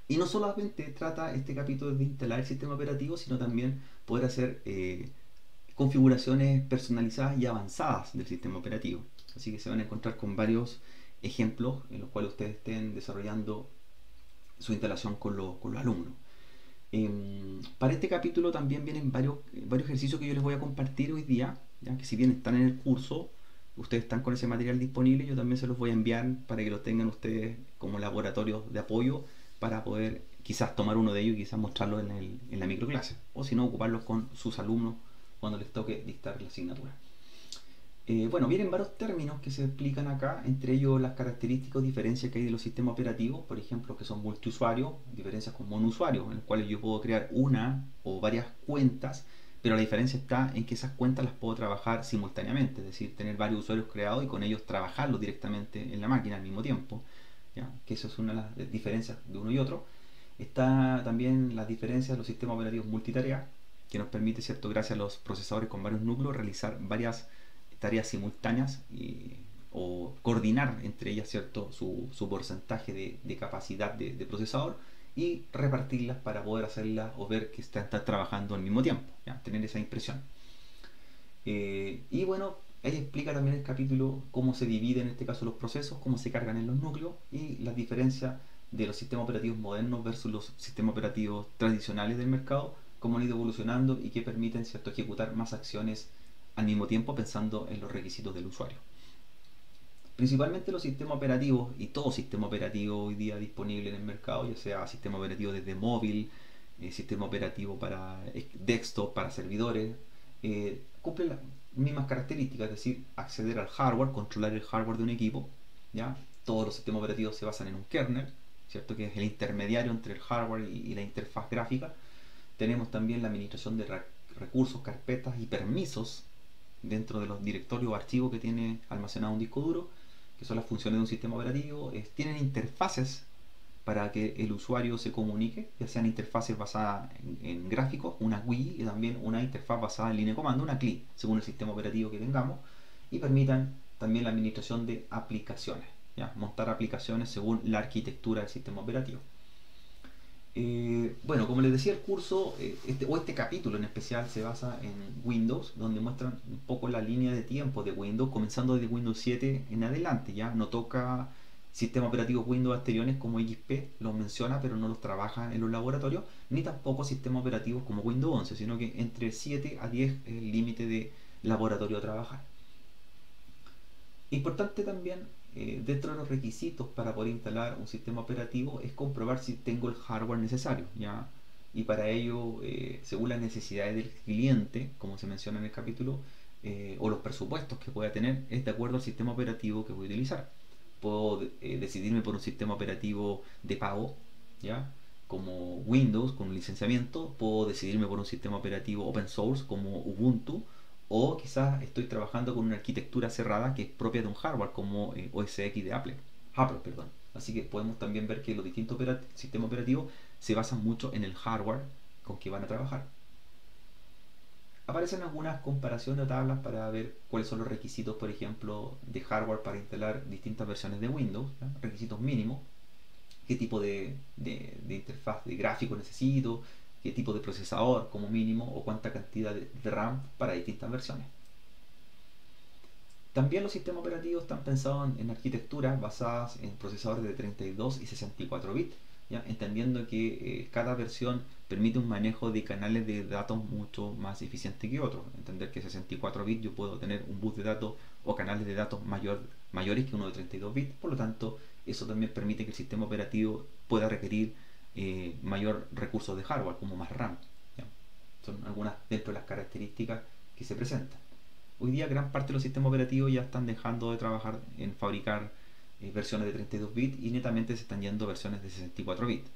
Y no solamente trata este capítulo de instalar el sistema operativo, sino también poder hacer configuraciones personalizadas y avanzadas del sistema operativo. Así que se van a encontrar con varios ejemplos en los cuales ustedes estén desarrollando su instalación con los alumnos. Para este capítulo también vienen varios ejercicios que yo les voy a compartir hoy día, ya que si bien están en el curso, ustedes están con ese material disponible, yo también se los voy a enviar para que los tengan ustedes como laboratorios de apoyo para poder quizás tomar uno de ellos y quizás mostrarlo en la microclase, o si no, ocuparlos con sus alumnos cuando les toque dictar la asignatura. Bueno, vienen varios términos que se explican acá, entre ellos las características o diferencias que hay de los sistemas operativos, por ejemplo, que son multiusuarios, diferencias con monousuarios, en los cuales yo puedo crear una o varias cuentas, pero la diferencia está en que esas cuentas las puedo trabajar simultáneamente, es decir, tener varios usuarios creados y con ellos trabajarlos directamente en la máquina al mismo tiempo, ¿ya? Que eso es una de las diferencias de uno y otro. Está también las diferencias de los sistemas operativos multitarea, que nos permite, ¿cierto?, gracias a los procesadores con varios núcleos, realizar varias tareas simultáneas o coordinar entre ellas, ¿cierto?, su porcentaje de capacidad de procesador y repartirlas para poder hacerlas o ver que están trabajando al mismo tiempo, ¿ya? Tener esa impresión. Y bueno, ahí explica también el capítulo cómo se dividen en este caso los procesos, cómo se cargan en los núcleos y las diferencias de los sistemas operativos modernos versus los sistemas operativos tradicionales del mercado, cómo han ido evolucionando y que permiten, ¿cierto?, ejecutar más acciones al mismo tiempo pensando en los requisitos del usuario. Principalmente los sistemas operativos y todo sistema operativo hoy día disponible en el mercado, ya sea sistema operativo desde móvil, sistema operativo para desktop, para servidores, cumplen las mismas características, es decir, acceder al hardware, controlar el hardware de un equipo, ¿ya? Todos los sistemas operativos se basan en un kernel, ¿cierto?, que es el intermediario entre el hardware y la interfaz gráfica. Tenemos también la administración de recursos, carpetas y permisos dentro de los directorios o archivos que tiene almacenado un disco duro, que son las funciones de un sistema operativo. Tienen interfaces para que el usuario se comunique, ya sean interfaces basadas en gráficos, una GUI, y también una interfaz basada en línea de comando, una CLI, según el sistema operativo que tengamos, y permitan también la administración de aplicaciones, ¿ya? Montar aplicaciones según la arquitectura del sistema operativo. Bueno, como les decía, el curso, este capítulo en especial, se basa en Windows, donde muestran un poco la línea de tiempo de Windows, comenzando desde Windows 7 en adelante. Ya no toca sistemas operativos Windows anteriores como XP, los menciona, pero no los trabaja en los laboratorios, ni tampoco sistemas operativos como Windows 11, sino que entre 7 a 10 es el límite de laboratorio a trabajar. Importante también dentro de los requisitos para poder instalar un sistema operativo es comprobar si tengo el hardware necesario, ¿ya? Y para ello, según las necesidades del cliente, como se menciona en el capítulo, o los presupuestos que pueda tener, es de acuerdo al sistema operativo que voy a utilizar. Puedo decidirme por un sistema operativo de pago, ¿ya? Como Windows con un licenciamiento. Puedo decidirme por un sistema operativo open source como Ubuntu, o quizás estoy trabajando con una arquitectura cerrada que es propia de un hardware como OS X de Apple. Perdón. Así que podemos también ver que los distintos sistemas operativos se basan mucho en el hardware con que van a trabajar. Aparecen algunas comparaciones o tablas para ver cuáles son los requisitos, por ejemplo, de hardware para instalar distintas versiones de Windows, ¿ya? Requisitos mínimos, qué tipo de interfaz de gráfico necesito, qué tipo de procesador como mínimo, o cuánta cantidad de RAM para distintas versiones. También los sistemas operativos están pensados en arquitecturas basadas en procesadores de 32 y 64 bits, ¿ya? Entendiendo que cada versión permite un manejo de canales de datos mucho más eficiente que otros. Entender que 64 bits yo puedo tener un bus de datos o canales de datos mayores que uno de 32 bits, por lo tanto eso también permite que el sistema operativo pueda requerir mayor recursos de hardware, como más RAM, ¿ya? Son algunas dentro de las características que se presentan. Hoy día gran parte de los sistemas operativos ya están dejando de trabajar en fabricar versiones de 32 bits y netamente se están yendo versiones de 64 bits.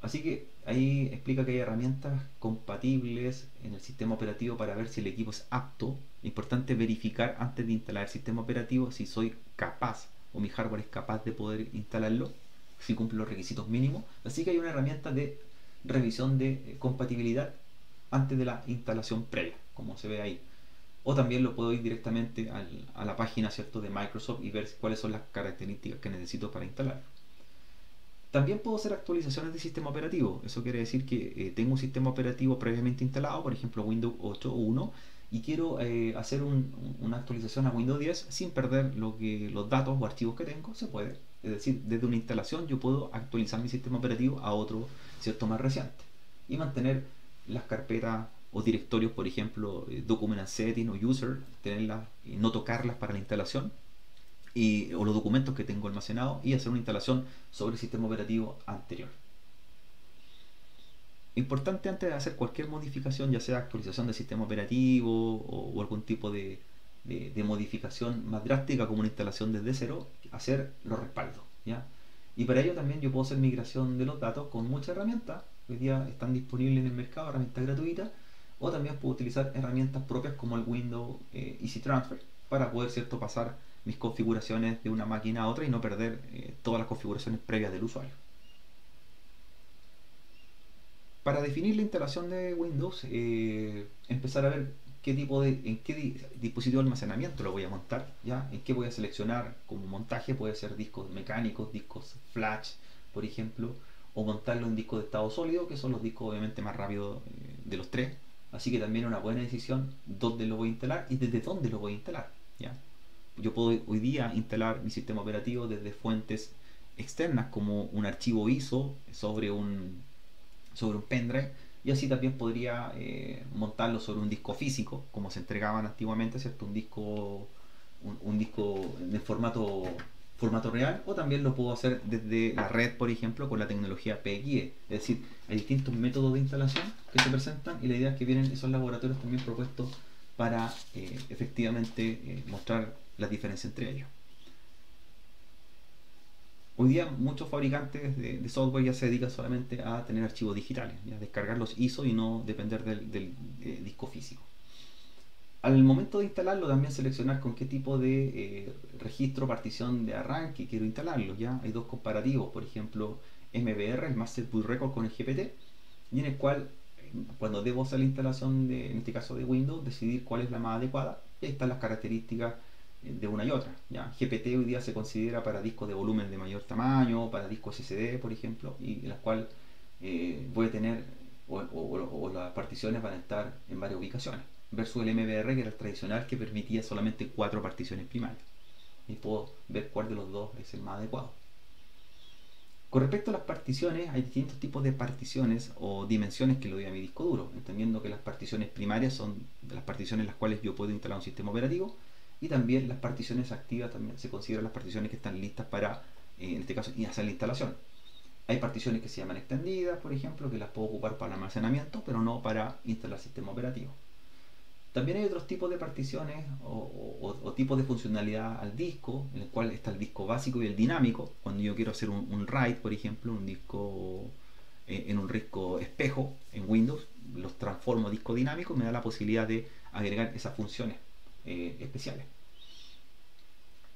Así que ahí explica que hay herramientas compatibles en el sistema operativo para ver si el equipo es apto. Importante verificar antes de instalar el sistema operativo si soy capaz o mi hardware es capaz de poder instalarlo, si cumple los requisitos mínimos. Así que hay una herramienta de revisión de compatibilidad antes de la instalación previa, como se ve ahí. O también lo puedo ir directamente a la página, ¿cierto?, de Microsoft y ver cuáles son las características que necesito para instalar. También puedo hacer actualizaciones de sistema operativo. Eso quiere decir que tengo un sistema operativo previamente instalado, por ejemplo Windows 8 o 1, y quiero hacer una actualización a Windows 10 sin perder los datos o archivos que tengo. Se puede. Es decir, desde una instalación yo puedo actualizar mi sistema operativo a otro, ¿cierto?, más reciente, y mantener las carpetas o directorios, por ejemplo, document and setting o user, tenerlas y no tocarlas para la instalación, o los documentos que tengo almacenados, y hacer una instalación sobre el sistema operativo anterior. Importante antes de hacer cualquier modificación, ya sea actualización del sistema operativo o algún tipo de modificación más drástica como una instalación desde cero, hacer los respaldos, ¿ya? Y para ello también yo puedo hacer migración de los datos con muchas herramientas. Hoy día están disponibles en el mercado herramientas gratuitas, o también puedo utilizar herramientas propias como el Windows Easy Transfer para poder, ¿cierto?, pasar mis configuraciones de una máquina a otra y no perder todas las configuraciones previas del usuario. Para definir la instalación de Windows, empezar a ver en qué dispositivo de almacenamiento lo voy a montar, ¿ya? En qué voy a seleccionar como montaje. Puede ser discos mecánicos, discos flash, por ejemplo, o montarlo en discos de estado sólido, que son los discos obviamente más rápidos de los tres. Así que también es una buena decisión dónde lo voy a instalar y desde dónde lo voy a instalar, ¿ya? Yo puedo hoy día instalar mi sistema operativo desde fuentes externas como un archivo ISO sobre un pendrive, y así también podría montarlo sobre un disco físico como se entregaban antiguamente, ¿cierto? Un disco en formato real, o también lo puedo hacer desde la red, por ejemplo, con la tecnología PXE. Es decir, hay distintos métodos de instalación que se presentan, y la idea es que vienen esos laboratorios también propuestos para efectivamente mostrar las diferencias entre ellos. Hoy día muchos fabricantes de software ya se dedican solamente a tener archivos digitales, a descargar los ISO y no depender del disco físico. Al momento de instalarlo, también seleccionar con qué tipo de registro, partición de arranque quiero instalarlo, ¿ya? Hay dos comparativos, por ejemplo MBR, el Master Boot Record, con el GPT, y en el cual cuando debo hacer la instalación en este caso de Windows, decidir cuál es la más adecuada, y ahí están las características de una y otra, ¿ya? GPT hoy día se considera para discos de volumen de mayor tamaño, para discos SSD, por ejemplo, y en las cuales voy a tener o las particiones van a estar en varias ubicaciones, versus el MBR, que era el tradicional, que permitía solamente 4 particiones primarias, y puedo ver cuál de los dos es el más adecuado. Con respecto a las particiones, hay distintos tipos de particiones o dimensiones que le doy a mi disco duro, entendiendo que las particiones primarias son las particiones en las cuales yo puedo instalar un sistema operativo, y también las particiones activas también se consideran las particiones que están listas para, en este caso, hacer la instalación. Hay particiones que se llaman extendidas, por ejemplo, que las puedo ocupar para almacenamiento, pero no para instalar sistema operativo. También hay otros tipos de particiones o tipos de funcionalidad al disco, en el cual está el disco básico y el dinámico. Cuando yo quiero hacer un RAID, por ejemplo, un disco en un disco espejo en Windows, los transformo a disco dinámico, me da la posibilidad de agregar esas funciones especiales.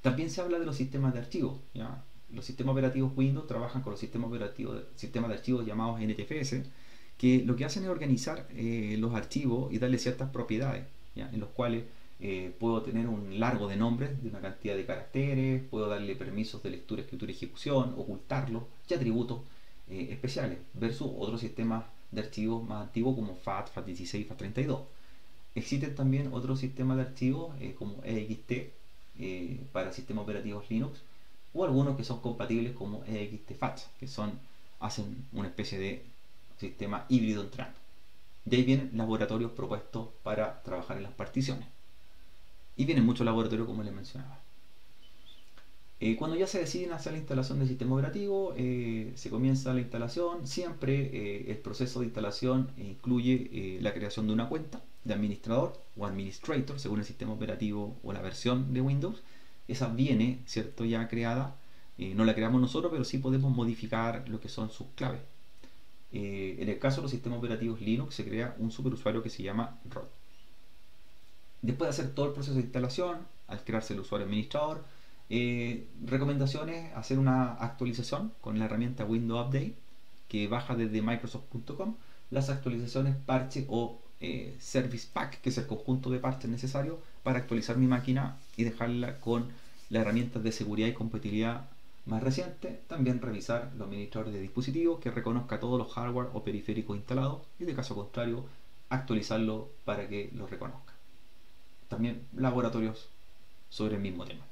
También se habla de los sistemas de archivos, ¿ya? Los sistemas operativos Windows trabajan con los sistemas de archivos llamados NTFS, que lo que hacen es organizar los archivos y darle ciertas propiedades, ¿ya? En los cuales puedo tener un largo de nombres de una cantidad de caracteres, puedo darle permisos de lectura, escritura y ejecución, ocultarlos y atributos especiales, versus otros sistemas de archivos más antiguos como FAT, FAT16, FAT32. Existen también otros sistemas de archivos como EXT para sistemas operativos Linux, o algunos que son compatibles como EXTFAT, que hacen una especie de sistema híbrido entre ambos. De ahí vienen laboratorios propuestos para trabajar en las particiones. Y vienen muchos laboratorios, como les mencionaba. Cuando ya se deciden hacer la instalación del sistema operativo, se comienza la instalación. Siempre el proceso de instalación incluye la creación de una cuenta de administrador o administrator, según el sistema operativo o la versión de Windows. Esa viene, ¿cierto?, ya creada. No la creamos nosotros, pero sí podemos modificar lo que son sus claves. En el caso de los sistemas operativos Linux se crea un superusuario que se llama root. Después de hacer todo el proceso de instalación, al crearse el usuario administrador, recomendaciones: hacer una actualización con la herramienta Windows Update, que baja desde Microsoft.com las actualizaciones parche o Service Pack, que es el conjunto de parches necesarios para actualizar mi máquina y dejarla con las herramientas de seguridad y compatibilidad más recientes. También revisar los administradores de dispositivos, que reconozca todos los hardware o periféricos instalados, y de caso contrario actualizarlo para que los reconozca. También laboratorios sobre el mismo tema.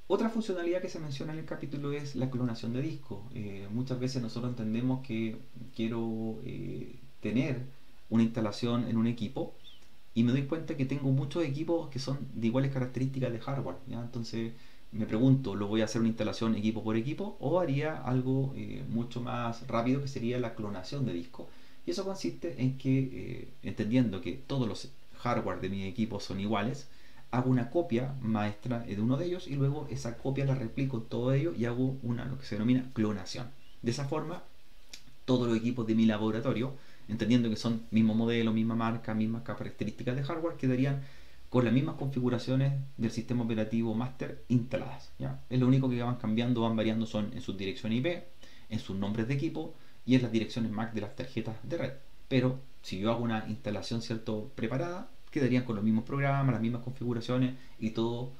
Otra funcionalidad que se menciona en el capítulo es la clonación de disco. Muchas veces nosotros entendemos que quiero tener una instalación en un equipo y me doy cuenta que tengo muchos equipos que son de iguales características de hardware, ¿ya? Entonces me pregunto, ¿lo voy a hacer una instalación equipo por equipo o haría algo mucho más rápido, que sería la clonación de disco? Y eso consiste en que, entendiendo que todos los hardware de mi equipo son iguales, hago una copia maestra de uno de ellos y luego esa copia la replico en todo ello y hago lo que se denomina clonación. De esa forma, todos los equipos de mi laboratorio, entendiendo que son mismo modelo, misma marca, mismas características de hardware, quedarían con las mismas configuraciones del sistema operativo master instaladas, ¿ya? Es lo único que van cambiando, van variando son en sus direcciones IP, en sus nombres de equipo y en las direcciones MAC de las tarjetas de red. Pero si yo hago una instalación, ¿cierto?, preparada, quedarían con los mismos programas, las mismas configuraciones y todo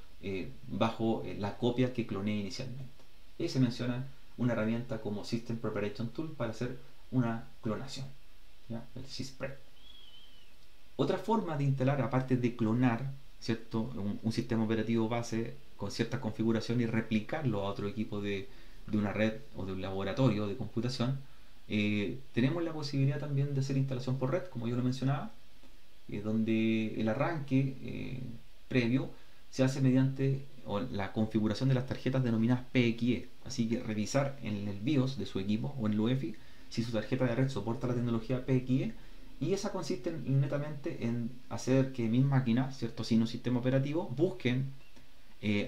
bajo la copia que cloné inicialmente. Y se menciona una herramienta como System Preparation Tool para hacer una clonación, ¿ya?, el SysPrep. Otra forma de instalar, aparte de clonar, ¿cierto?, un sistema operativo base con cierta configuración y replicarlo a otro equipo de una red o de un laboratorio de computación, tenemos la posibilidad también de hacer instalación por red, como yo lo mencionaba, donde el arranque previo se hace mediante la configuración de las tarjetas denominadas PXE. Así que revisar en el BIOS de su equipo o en el UEFI si su tarjeta de red soporta la tecnología PXE, y esa consiste netamente en hacer que mis máquinas, ¿cierto?, sin un sistema operativo, busquen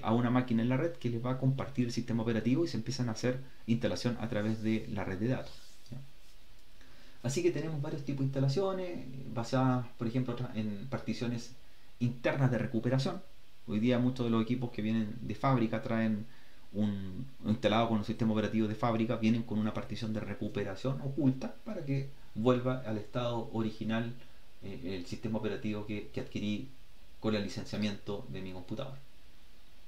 a una máquina en la red que les va a compartir el sistema operativo y se empiezan a hacer instalación a través de la red de datos, ¿ya? Así que tenemos varios tipos de instalaciones basadas, por ejemplo, en particiones internas de recuperación. Hoy día muchos de los equipos que vienen de fábrica traen instalado con un sistema operativo de fábrica, vienen con una partición de recuperación oculta para que vuelva al estado original el sistema operativo que adquirí con el licenciamiento de mi computador.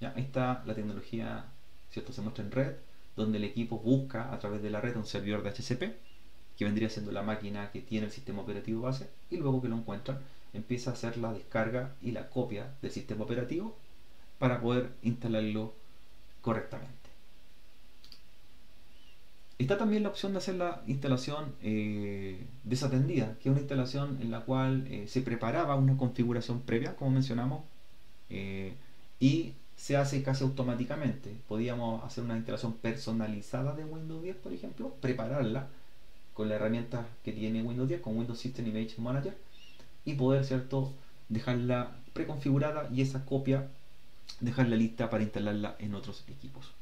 ¿Ya? Ahí está la tecnología, ¿cierto? Se muestra en red, donde el equipo busca a través de la red un servidor de HCP, que vendría siendo la máquina que tiene el sistema operativo base, y luego que lo encuentran, empieza a hacer la descarga y la copia del sistema operativo para poder instalarlo correctamente. Está también la opción de hacer la instalación desatendida, que es una instalación en la cual se preparaba una configuración previa, como mencionamos, y se hace casi automáticamente. Podíamos hacer una instalación personalizada de Windows 10, por ejemplo, prepararla con la herramienta que tiene Windows 10, con Windows System Image Manager, y poder, ¿cierto?, dejarla preconfigurada y esa copia dejarla lista para instalarla en otros equipos.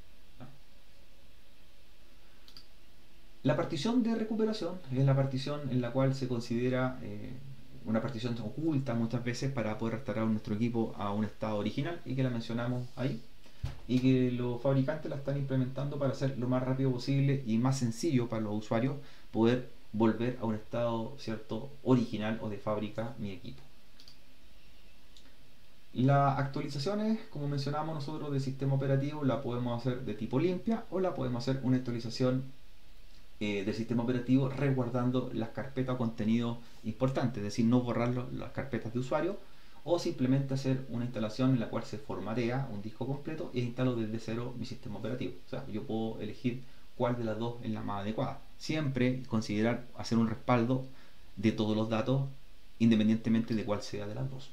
La partición de recuperación es la partición en la cual se considera una partición oculta muchas veces para poder restaurar nuestro equipo a un estado original, y que la mencionamos ahí, y que los fabricantes la están implementando para hacer lo más rápido posible y más sencillo para los usuarios poder volver a un estado, ¿cierto?, original o de fábrica mi equipo. Las actualizaciones, como mencionamos nosotros, del sistema operativo la podemos hacer de tipo limpia, o la podemos hacer una actualización del sistema operativo resguardando las carpetas o contenido importante, es decir, no borrar las carpetas de usuario, o simplemente hacer una instalación en la cual se formatea un disco completo e instalo desde cero mi sistema operativo. O sea, yo puedo elegir cuál de las dos es la más adecuada. Siempre considerar hacer un respaldo de todos los datos independientemente de cuál sea de las dos.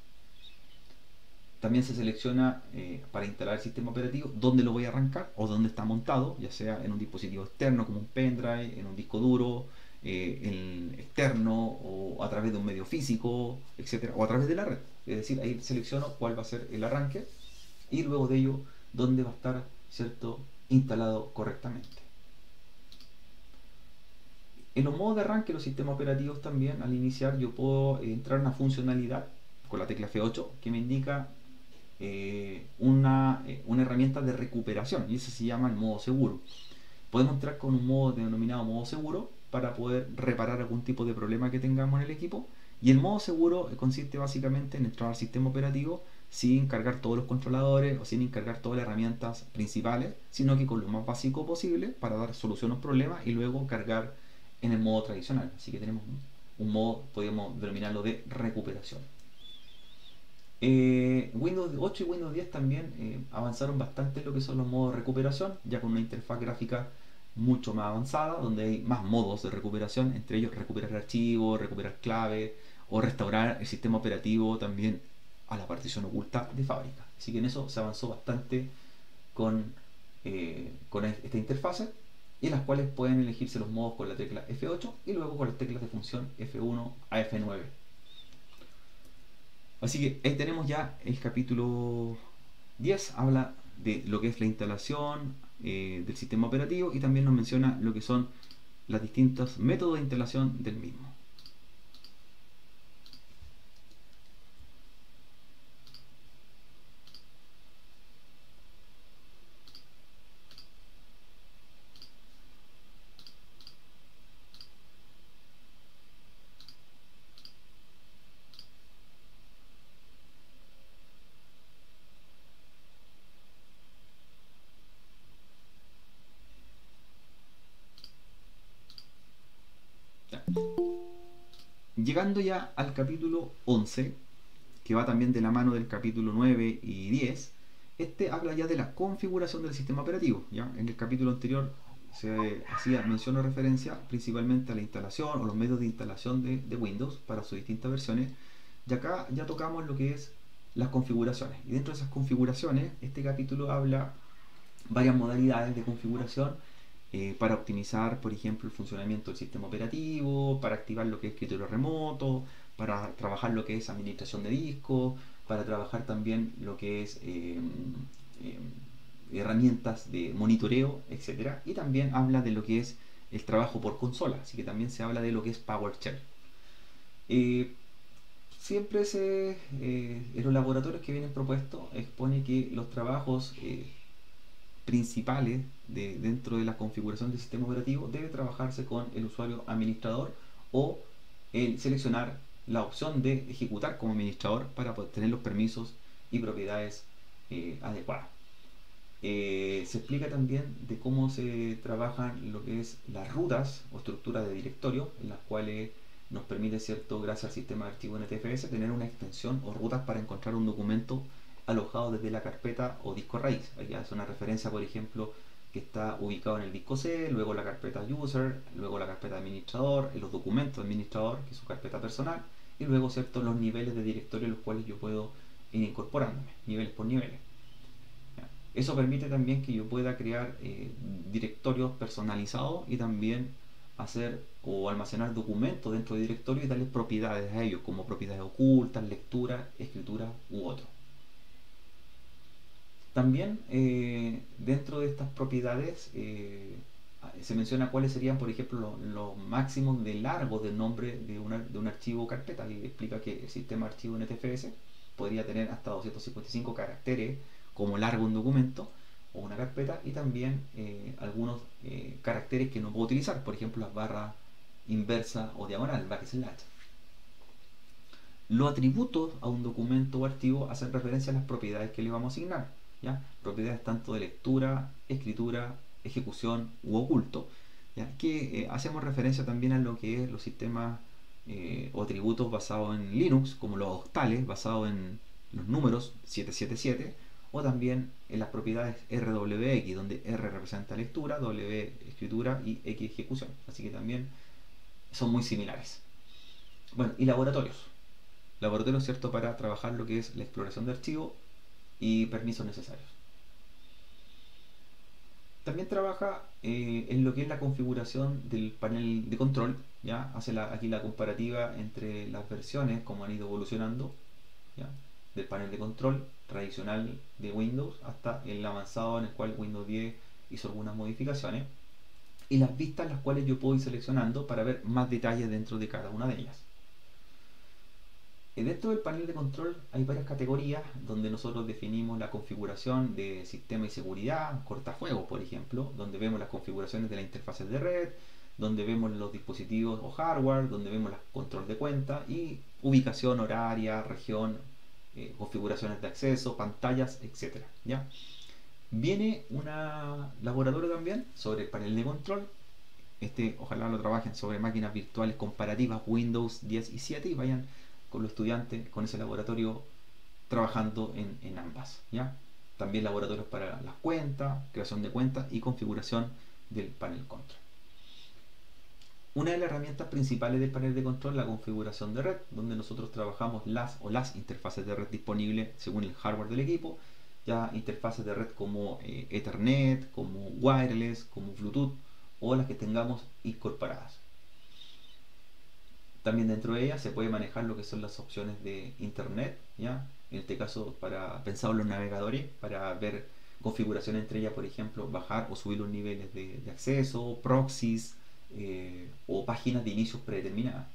También se selecciona para instalar el sistema operativo dónde lo voy a arrancar o dónde está montado, ya sea en un dispositivo externo como un pendrive, en un disco duro externo, o a través de un medio físico, etcétera, o a través de la red. Es decir, ahí selecciono cuál va a ser el arranque y luego de ello dónde va a estar, ¿cierto?, instalado correctamente. En los modos de arranque de los sistemas operativos también, al iniciar, yo puedo entrar en una funcionalidad con la tecla F8 que me indica una herramienta de recuperación, y ese se llama el modo seguro. Podemos entrar con un modo denominado modo seguro para poder reparar algún tipo de problema que tengamos en el equipo, y el modo seguro consiste básicamente en entrar al sistema operativo sin cargar todos los controladores o sin encargar todas las herramientas principales, sino que con lo más básico posible para dar solución a los problemas y luego cargar en el modo tradicional. Así que tenemos un modo, podemos denominarlo de recuperación. Windows 8 y Windows 10 también avanzaron bastante en lo que son los modos de recuperación, ya con una interfaz gráfica mucho más avanzada, donde hay más modos de recuperación, entre ellos recuperar archivos, recuperar claves o restaurar el sistema operativo también a la partición oculta de fábrica. Así que en eso se avanzó bastante con esta interfase, y en las cuales pueden elegirse los modos con la tecla F8 y luego con las teclas de función F1 a F9. Así que ahí tenemos ya el capítulo 10, habla de lo que es la instalación del sistema operativo, y también nos menciona lo que son los distintos métodos de instalación del mismo. Llegando ya al capítulo 11, que va también de la mano del capítulo 9 y 10, este habla ya de la configuración del sistema operativo. ¿Ya? En el capítulo anterior se hacía mención o referencia principalmente a la instalación o los medios de instalación de Windows para sus distintas versiones, y acá ya tocamos lo que es las configuraciones. Y dentro de esas configuraciones, este capítulo habla varias modalidades de configuración para optimizar, por ejemplo, el funcionamiento del sistema operativo, para activar lo que es escritorio remoto, para trabajar lo que es administración de discos, para trabajar también lo que es herramientas de monitoreo, etcétera. Y también habla de lo que es el trabajo por consola, así que también se habla de lo que es PowerShell. Siempre en los laboratorios que vienen propuestos expone que los trabajos principales dentro de la configuración del sistema operativo debe trabajarse con el usuario administrador, o el seleccionar la opción de ejecutar como administrador para poder tener los permisos y propiedades adecuadas. Se explica también de cómo se trabajan lo que es las rutas o estructuras de directorio, en las cuales nos permite, ¿cierto?, gracias al sistema de archivo NTFS, tener una extensión o rutas para encontrar un documento alojado desde la carpeta o disco raíz. Aquí hace una referencia, por ejemplo, que está ubicado en el disco C, luego la carpeta user, luego la carpeta administrador, en los documentos de administrador, que es su carpeta personal, y luego, ¿cierto?, los niveles de directorio en los cuales yo puedo ir incorporándome, niveles por niveles. ¿Ya? Eso permite también que yo pueda crear directorios personalizados y también hacer o almacenar documentos dentro de directorios y darles propiedades a ellos, como propiedades ocultas, lectura, escritura u otro. También dentro de estas propiedades se menciona cuáles serían, por ejemplo, los máximos de largo del nombre de un archivo o carpeta, y explica que el sistema archivo NTFS podría tener hasta 255 caracteres como largo un documento o una carpeta, y también algunos caracteres que no puedo utilizar, por ejemplo las barras inversa o diagonal, backslash. Los atributos a un documento o archivo hacen referencia a las propiedades que le vamos a asignar, ¿ya? Propiedades tanto de lectura, escritura, ejecución u oculto, ¿ya? Que hacemos referencia también a lo que es los sistemas o atributos basados en Linux, como los octales basados en los números 777, o también en las propiedades RWX, donde R representa lectura, W escritura y X ejecución. Así que también son muy similares. Bueno, y laboratorios. Laboratorios, ¿cierto?, para trabajar lo que es la exploración de archivos y permisos necesarios. También trabaja en lo que es la configuración del panel de control, ¿ya? Hace aquí la comparativa entre las versiones, como han ido evolucionando, ¿ya?, del panel de control tradicional de Windows hasta el avanzado en el cual Windows 10 hizo algunas modificaciones, y las vistas las cuales yo puedo ir seleccionando para ver más detalles dentro de cada una de ellas. Dentro del panel de control hay varias categorías donde nosotros definimos la configuración de sistema y seguridad, cortafuegos por ejemplo, donde vemos las configuraciones de las interfaces de red, donde vemos los dispositivos o hardware, donde vemos el control de cuenta y ubicación horaria, región, configuraciones de acceso, pantallas, etc. ¿Ya? Viene un laboratorio también sobre el panel de control. Ojalá lo trabajen sobre máquinas virtuales comparativas Windows 10 y 7 y vayan con los estudiantes con ese laboratorio trabajando en ambas, ¿ya? También laboratorios para las cuentas, creación de cuentas y configuración del panel control. Una de las herramientas principales del panel de control es la configuración de red, donde nosotros trabajamos las interfaces de red disponibles según el hardware del equipo, ya interfaces de red como Ethernet, como wireless, como Bluetooth, o las que tengamos incorporadas. También dentro de ellas se puede manejar lo que son las opciones de internet, ¿ya? En este caso pensado en los navegadores, para ver configuración entre ellas, por ejemplo, bajar o subir los niveles de acceso, proxies o páginas de inicio predeterminadas.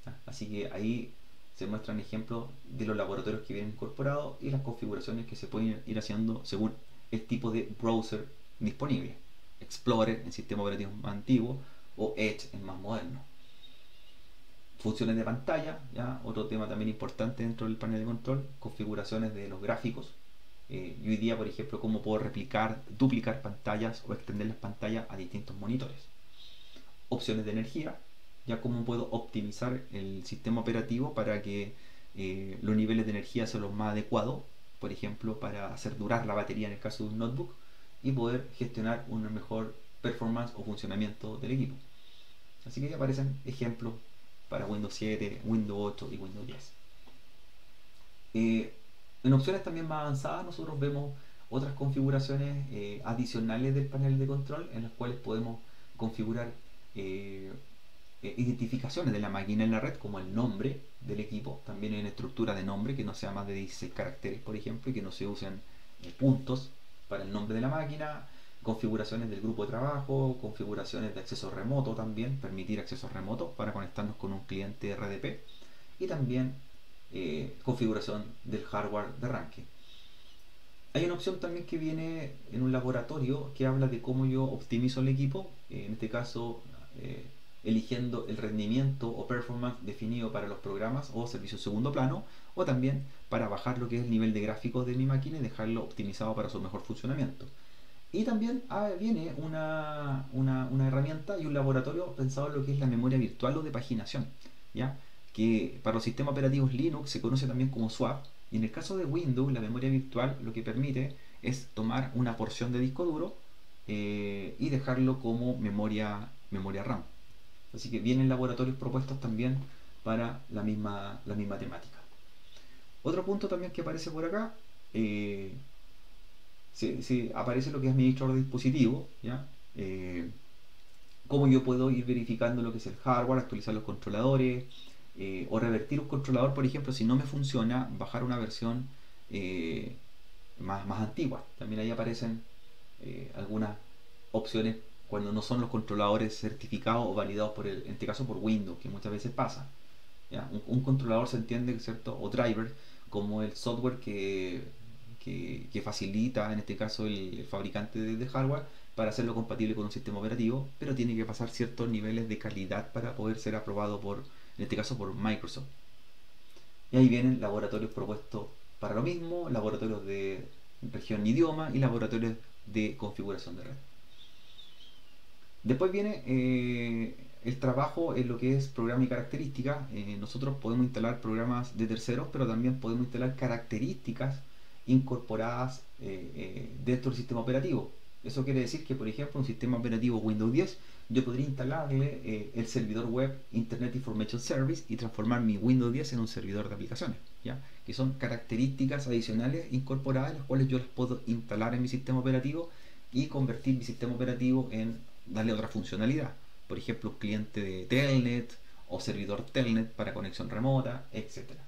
¿Ya? Así que ahí se muestran ejemplos de los laboratorios que vienen incorporados y las configuraciones que se pueden ir haciendo según el tipo de browser disponible. Explorer en sistema operativo más antiguo o Edge en más moderno. Funciones de pantalla, ¿ya? Otro tema también importante dentro del panel de control, configuraciones de los gráficos. Y hoy día, por ejemplo, cómo puedo duplicar pantallas o extender las pantallas a distintos monitores. Opciones de energía, ya cómo puedo optimizar el sistema operativo para que los niveles de energía sean los más adecuados, por ejemplo, para hacer durar la batería en el caso de un notebook y poder gestionar una mejor performance o funcionamiento del equipo. Así que aparecen ejemplos para Windows 7, Windows 8 y Windows 10. En opciones también más avanzadas nosotros vemos otras configuraciones adicionales del panel de control, en las cuales podemos configurar identificaciones de la máquina en la red, como el nombre del equipo. También hay una estructura de nombre que no sea más de 16 caracteres, por ejemplo, y que no se usen puntos para el nombre de la máquina. Configuraciones del grupo de trabajo, configuraciones de acceso remoto también, permitir acceso remoto para conectarnos con un cliente RDP, y también configuración del hardware de arranque. Hay una opción también que viene en un laboratorio que habla de cómo yo optimizo el equipo, en este caso eligiendo el rendimiento o performance definido para los programas o servicios segundo plano, o también para bajar lo que es el nivel de gráficos de mi máquina y dejarlo optimizado para su mejor funcionamiento. Y también viene una herramienta y un laboratorio pensado en lo que es la memoria virtual o de paginación, ¿ya? Que para los sistemas operativos Linux se conoce también como swap, y en el caso de Windows la memoria virtual lo que permite es tomar una porción de disco duro y dejarlo como memoria RAM. Así que vienen laboratorios propuestos también para la misma temática. Otro punto también que aparece por acá, aparece lo que es administrador de dispositivo, ¿ya? Cómo yo puedo ir verificando lo que es el hardware, actualizar los controladores, o revertir un controlador, por ejemplo, si no me funciona, bajar una versión más antigua. También ahí aparecen algunas opciones cuando no son los controladores certificados o validados en este caso por Windows, que muchas veces pasa. ¿Ya? Un controlador se entiende, ¿cierto? O driver, como el software que facilita, en este caso, el fabricante de hardware para hacerlo compatible con un sistema operativo, pero tiene que pasar ciertos niveles de calidad para poder ser aprobado en este caso, por Microsoft. Y ahí vienen laboratorios propuestos para lo mismo, laboratorios de región idioma y laboratorios de configuración de red. Después viene el trabajo en lo que es programa y características. Nosotros podemos instalar programas de terceros, pero también podemos instalar características incorporadas dentro del sistema operativo. Eso quiere decir que, por ejemplo, un sistema operativo Windows 10, yo podría instalarle el servidor web Internet Information Service y transformar mi Windows 10 en un servidor de aplicaciones, ¿ya? Que son características adicionales incorporadas, las cuales yo las puedo instalar en mi sistema operativo y convertir mi sistema operativo en darle otra funcionalidad. Por ejemplo, un cliente de Telnet o servidor Telnet para conexión remota, etcétera.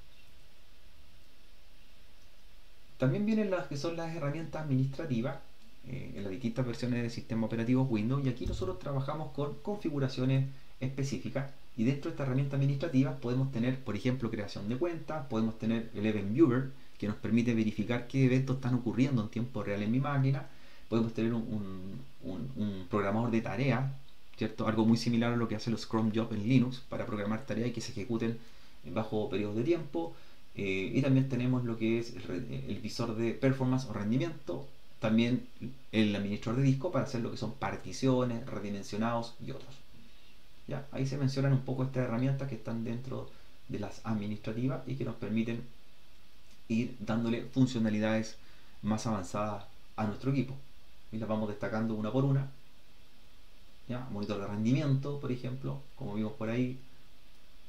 También vienen las que son las herramientas administrativas en las distintas versiones del sistema operativo Windows, y aquí nosotros trabajamos con configuraciones específicas, y dentro de esta herramienta administrativa podemos tener, por ejemplo, creación de cuentas, podemos tener el Event Viewer, que nos permite verificar qué eventos están ocurriendo en tiempo real en mi máquina, podemos tener un programador de tareas, ¿cierto? Algo muy similar a lo que hace los cron job en Linux para programar tareas y que se ejecuten bajo periodos de tiempo. Y también tenemos lo que es el visor de performance o rendimiento, también el administrador de disco para hacer lo que son particiones, redimensionados y otros. ¿Ya? Ahí se mencionan un poco estas herramientas que están dentro de las administrativas y que nos permiten ir dándole funcionalidades más avanzadas a nuestro equipo. Y las vamos destacando una por una. ¿Ya? Monitor de rendimiento, por ejemplo, como vimos por ahí,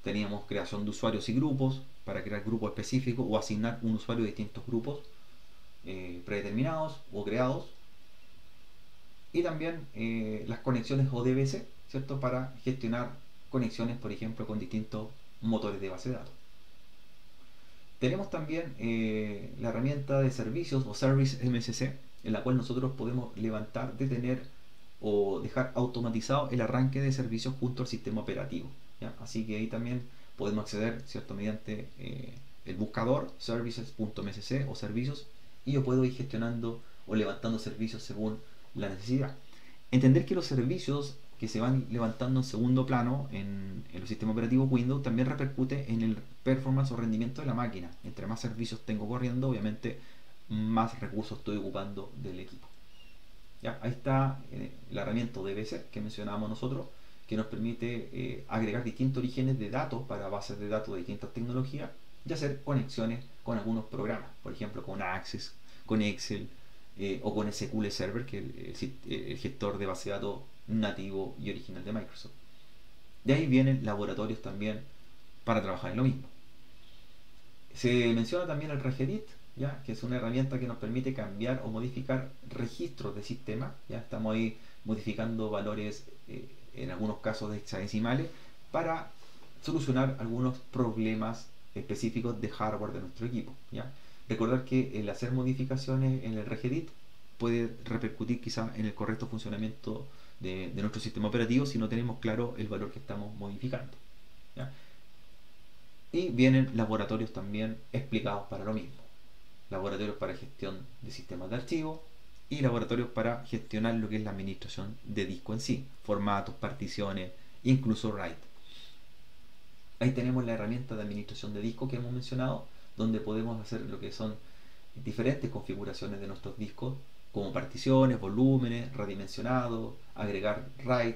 teníamos creación de usuarios y grupos para crear grupos específicos o asignar un usuario a distintos grupos predeterminados o creados, y también las conexiones ODBC, ¿cierto? Para gestionar conexiones, por ejemplo, con distintos motores de base de datos. Tenemos también la herramienta de servicios o Service MSC, en la cual nosotros podemos levantar, detener o dejar automatizado el arranque de servicios junto al sistema operativo, ¿ya? Así que ahí también podemos acceder, ¿cierto? Mediante el buscador services.msc o servicios, y yo puedo ir gestionando o levantando servicios según la necesidad. Entender que los servicios que se van levantando en segundo plano en los sistemas operativos Windows también repercute en el performance o rendimiento de la máquina. Entre más servicios tengo corriendo, obviamente más recursos estoy ocupando del equipo. ¿Ya? Ahí está la herramienta DBC que mencionábamos nosotros, que nos permite agregar distintos orígenes de datos para bases de datos de distintas tecnologías y hacer conexiones con algunos programas, por ejemplo con Access, con Excel o con SQL Server, que es el gestor de base de datos nativo y original de Microsoft. De ahí vienen laboratorios también para trabajar en lo mismo. Se menciona también el Regedit, ¿ya? Que es una herramienta que nos permite cambiar o modificar registros de sistema. Ya estamos ahí modificando valores en algunos casos de hexadecimales para solucionar algunos problemas específicos de hardware de nuestro equipo, ¿ya? Recordar que el hacer modificaciones en el Regedit puede repercutir quizá en el correcto funcionamiento de nuestro sistema operativo si no tenemos claro el valor que estamos modificando, ¿ya? Y vienen laboratorios también explicados para lo mismo, laboratorios para gestión de sistemas de archivos y laboratorios para gestionar lo que es la administración de disco en sí, formatos, particiones, incluso RAID. Ahí tenemos la herramienta de administración de disco que hemos mencionado, donde podemos hacer lo que son diferentes configuraciones de nuestros discos, como particiones, volúmenes, redimensionados, agregar RAID,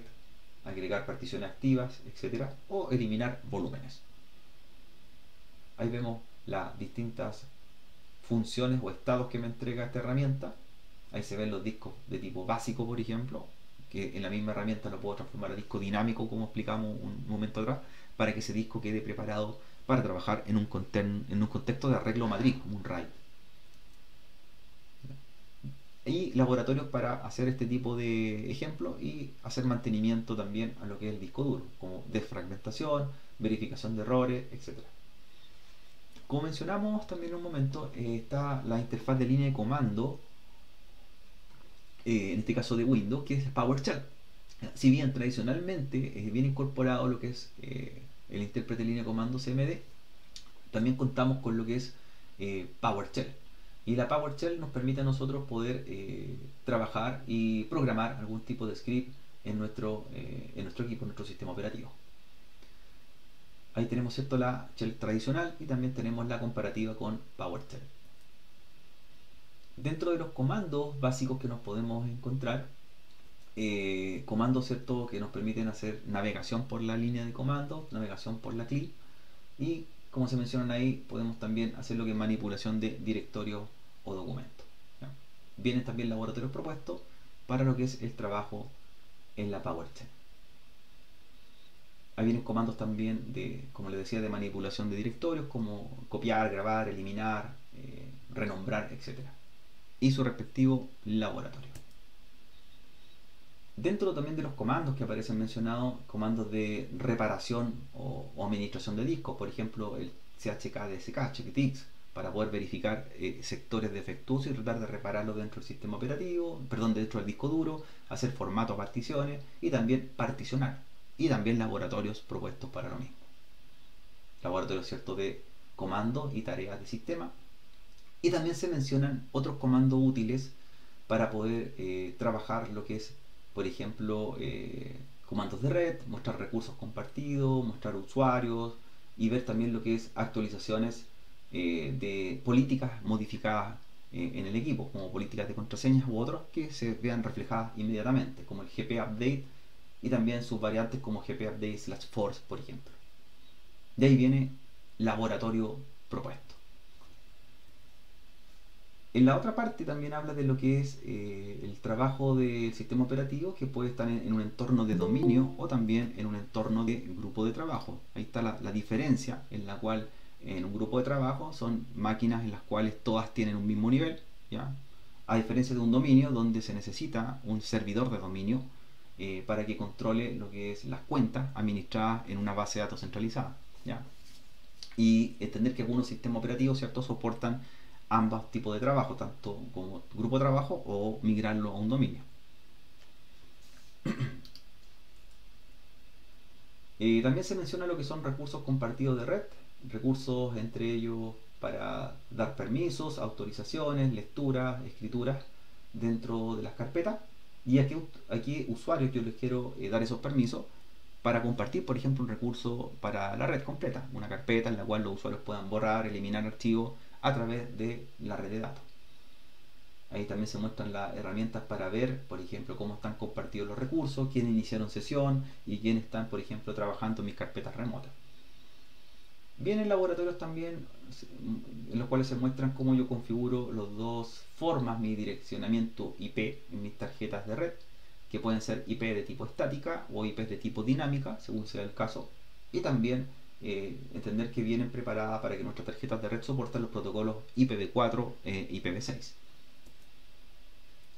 agregar particiones activas, etc. o eliminar volúmenes. Ahí vemos las distintas funciones o estados que me entrega esta herramienta. Ahí se ven los discos de tipo básico, por ejemplo, que en la misma herramienta lo puedo transformar a disco dinámico, como explicamos un momento atrás, para que ese disco quede preparado para trabajar en un contexto de arreglo matriz, como un RAID. Y laboratorios para hacer este tipo de ejemplos y hacer mantenimiento también a lo que es el disco duro, como desfragmentación, verificación de errores, etc. Como mencionamos también en un momento, está la interfaz de línea de comando, en este caso de Windows, que es PowerShell. Si bien tradicionalmente viene incorporado lo que es el intérprete de línea de comando CMD, también contamos con lo que es PowerShell. Y la PowerShell nos permite a nosotros poder trabajar y programar algún tipo de script en nuestro equipo, en nuestro sistema operativo. Ahí tenemos, ¿cierto?, la shell tradicional y también tenemos la comparativa con PowerShell. Dentro de los comandos básicos que nos podemos encontrar, comandos, ¿cierto?, que nos permiten hacer navegación por la línea de comando, navegación por la CLI, y como se mencionan ahí, podemos también hacer lo que es manipulación de directorios o documentos. ¿Ya? Vienen también laboratorios propuestos para lo que es el trabajo en la PowerShell. Ahí vienen comandos también de, como les decía, de manipulación de directorios, como copiar, grabar, eliminar, renombrar, etc. Y su respectivo laboratorio. Dentro también de los comandos que aparecen mencionados, comandos de reparación o administración de discos, por ejemplo el chkdsk, checkdix, para poder verificar sectores defectuosos y tratar de repararlos dentro del sistema operativo, dentro del disco duro, hacer formato a particiones y también particionar. Y también laboratorios propuestos para lo mismo. Laboratorios, ¿cierto?, de comandos y tareas de sistema. Y también se mencionan otros comandos útiles para poder trabajar lo que es, por ejemplo, comandos de red, mostrar recursos compartidos, mostrar usuarios y ver también lo que es actualizaciones de políticas modificadas en el equipo, como políticas de contraseñas u otros que se vean reflejadas inmediatamente, como el GP Update y también sus variantes como GP Update/Force, por ejemplo. De ahí viene laboratorio propuesto. En la otra parte también habla de lo que es el trabajo del sistema operativo, que puede estar en un entorno de dominio o también en un entorno de grupo de trabajo. Ahí está la diferencia, en la cual en un grupo de trabajo son máquinas en las cuales todas tienen un mismo nivel, ¿ya? A diferencia de un dominio donde se necesita un servidor de dominio para que controle lo que es las cuentas administradas en una base de datos centralizada, ¿ya? Y entender que algunos sistemas operativos, ¿cierto?, soportan ambos tipos de trabajo, tanto como grupo de trabajo o migrarlo a un dominio. También se menciona lo que son recursos compartidos de red, recursos entre ellos para dar permisos, autorizaciones, lecturas, escrituras dentro de las carpetas. Y aquí usuarios yo les quiero dar esos permisos para compartir, por ejemplo, un recurso para la red completa, una carpeta en la cual los usuarios puedan borrar, eliminar archivos a través de la red de datos. Ahí también se muestran las herramientas para ver, por ejemplo, cómo están compartidos los recursos, quiénes iniciaron sesión y quiénes están, por ejemplo, trabajando en mis carpetas remotas. Vienen laboratorios también en los cuales se muestran cómo yo configuro las dos formas mi direccionamiento IP en mis tarjetas de red, que pueden ser IP de tipo estática o IP de tipo dinámica, según sea el caso, y también entender que vienen preparadas para que nuestras tarjetas de red soporten los protocolos IPv4 e IPv6.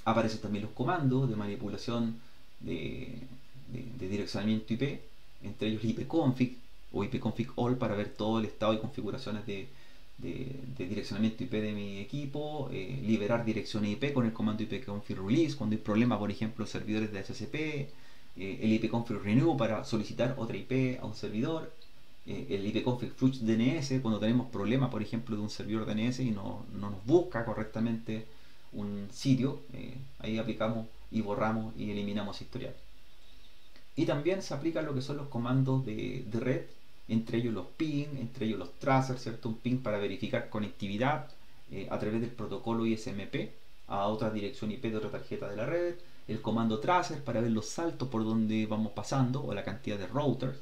Aparecen también los comandos de manipulación de direccionamiento IP, entre ellos ipconfig o ipconfig all para ver todo el estado y configuraciones de direccionamiento IP de mi equipo, liberar direcciones IP con el comando ipconfig release cuando hay problema, por ejemplo, servidores de HCP, el ipconfig renew para solicitar otra IP a un servidor, el ipconfig flush DNS cuando tenemos problemas, por ejemplo, de un servidor DNS y no nos busca correctamente un sitio, ahí aplicamos y borramos y eliminamos historial. Y también se aplican lo que son los comandos de red, entre ellos los ping, entre ellos los tracers, ¿cierto? Un ping para verificar conectividad a través del protocolo ISMP a otra dirección IP de otra tarjeta de la red, el comando tracer para ver los saltos por donde vamos pasando o la cantidad de routers,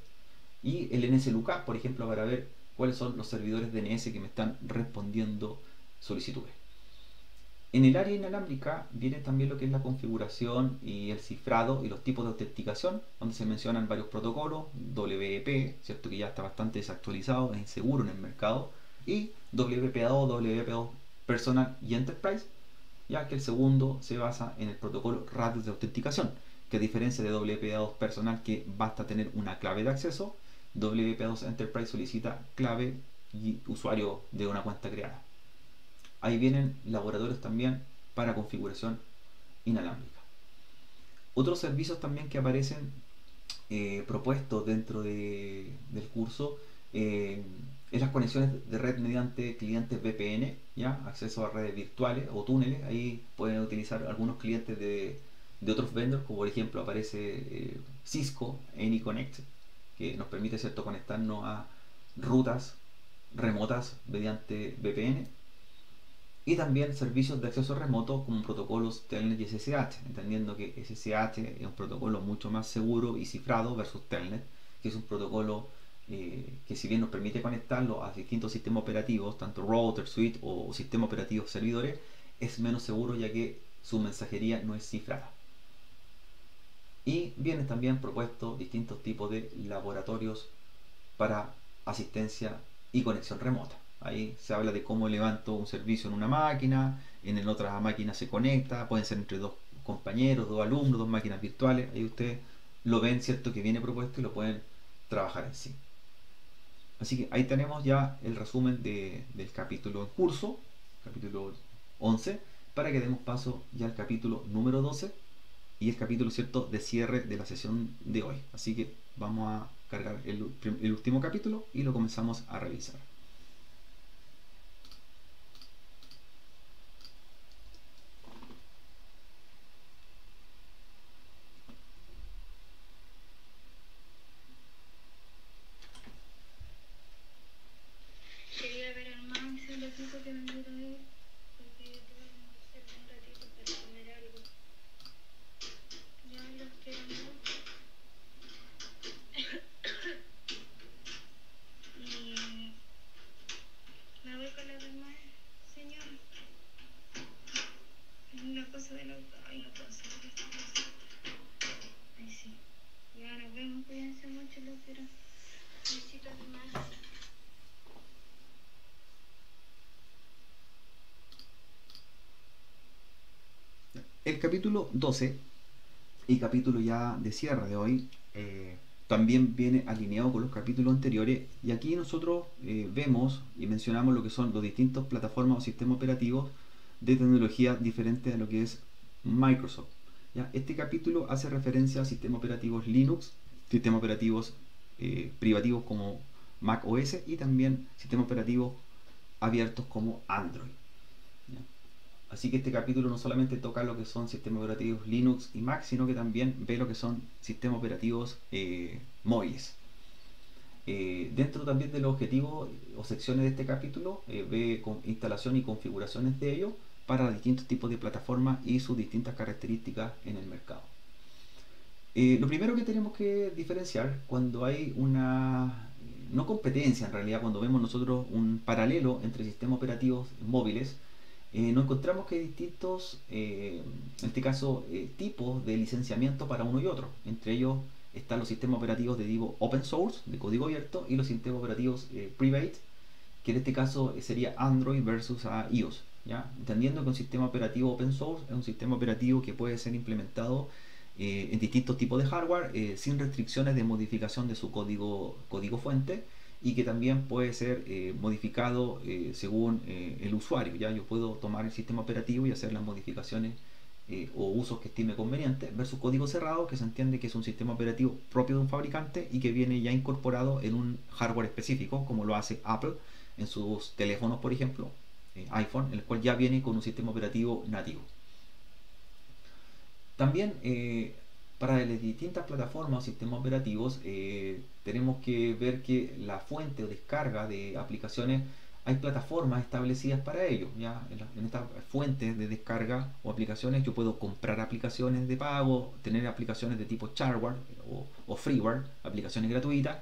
y el NSLookup, por ejemplo, para ver cuáles son los servidores DNS que me están respondiendo solicitudes. En el área inalámbrica viene también lo que es la configuración y el cifrado y los tipos de autenticación, donde se mencionan varios protocolos, WEP, cierto que ya está bastante desactualizado, es inseguro en el mercado, y WPA2, WPA2 Personal y Enterprise, ya que el segundo se basa en el protocolo radios de autenticación, que a diferencia de WPA2 Personal, que basta tener una clave de acceso, WPA2 Enterprise solicita clave y usuario de una cuenta creada. Ahí vienen laboratorios también para configuración inalámbrica. Otros servicios también que aparecen propuestos dentro del curso es las conexiones de red mediante clientes VPN, ¿ya? Acceso a redes virtuales o túneles. Ahí pueden utilizar algunos clientes de otros vendors, como por ejemplo aparece Cisco AnyConnect, que nos permite, ¿cierto?, conectarnos a rutas remotas mediante VPN. Y también servicios de acceso remoto como protocolos Telnet y SSH, entendiendo que SSH es un protocolo mucho más seguro y cifrado versus Telnet, que es un protocolo que, si bien nos permite conectarlo a distintos sistemas operativos, tanto router, suite o sistema operativo servidores, es menos seguro ya que su mensajería no es cifrada. Y vienen también propuestos distintos tipos de laboratorios para asistencia y conexión remota. Ahí se habla de cómo levanto un servicio en una máquina, en otra máquina se conecta, pueden ser entre dos compañeros, dos alumnos, dos máquinas virtuales. Ahí ustedes lo ven, ¿cierto?, que viene propuesto y lo pueden trabajar en sí. Así que ahí tenemos ya el resumen del capítulo en curso, capítulo 11, para que demos paso ya al capítulo número 12 y el capítulo, ¿cierto?, de cierre de la sesión de hoy. Así que vamos a cargar el último capítulo y lo comenzamos a revisar. Quería ver al Max el ratito que vendiera él, porque tengo que hacer un ratito para comer algo. Ya los quiero mucho. Y me voy con la demás, señor. Una cosa del auto. Ay, no puedo hacer esta cosa. Ay, sí. Ya nos vemos, cuídense mucho, los quiero. Besitos de más. El capítulo 12 y capítulo ya de cierre de hoy también viene alineado con los capítulos anteriores, y aquí nosotros vemos y mencionamos lo que son los distintos plataformas o sistemas operativos de tecnología diferente a lo que es Microsoft, ¿ya? Este capítulo hace referencia a sistemas operativos Linux, sistemas operativos privativos como Mac OS y también sistemas operativos abiertos como Android, ¿ya? Así que este capítulo no solamente toca lo que son sistemas operativos Linux y Mac, sino que también ve lo que son sistemas operativos móviles. Dentro también de los objetivos o secciones de este capítulo, ve con instalación y configuraciones de ellos para distintos tipos de plataformas y sus distintas características en el mercado. Lo primero que tenemos que diferenciar cuando hay una, no competencia en realidad, cuando vemos nosotros un paralelo entre sistemas operativos móviles, nos encontramos que hay distintos, en este caso, tipos de licenciamiento para uno y otro. Entre ellos están los sistemas operativos de tipo open source, de código abierto, y los sistemas operativos private, que en este caso sería Android versus iOS, ¿ya? Entendiendo que un sistema operativo open source es un sistema operativo que puede ser implementado en distintos tipos de hardware sin restricciones de modificación de su código fuente, y que también puede ser modificado según el usuario, ¿ya? Yo puedo tomar el sistema operativo y hacer las modificaciones o usos que estime conveniente, versus código cerrado, que se entiende que es un sistema operativo propio de un fabricante y que viene ya incorporado en un hardware específico, como lo hace Apple en sus teléfonos, por ejemplo, iPhone, en el cual ya viene con un sistema operativo nativo. También para las distintas plataformas o sistemas operativos tenemos que ver que la fuente o descarga de aplicaciones, hay plataformas establecidas para ello, ¿ya? En estas fuentes de descarga o aplicaciones yo puedo comprar aplicaciones de pago, tener aplicaciones de tipo shareware o freeware, aplicaciones gratuitas,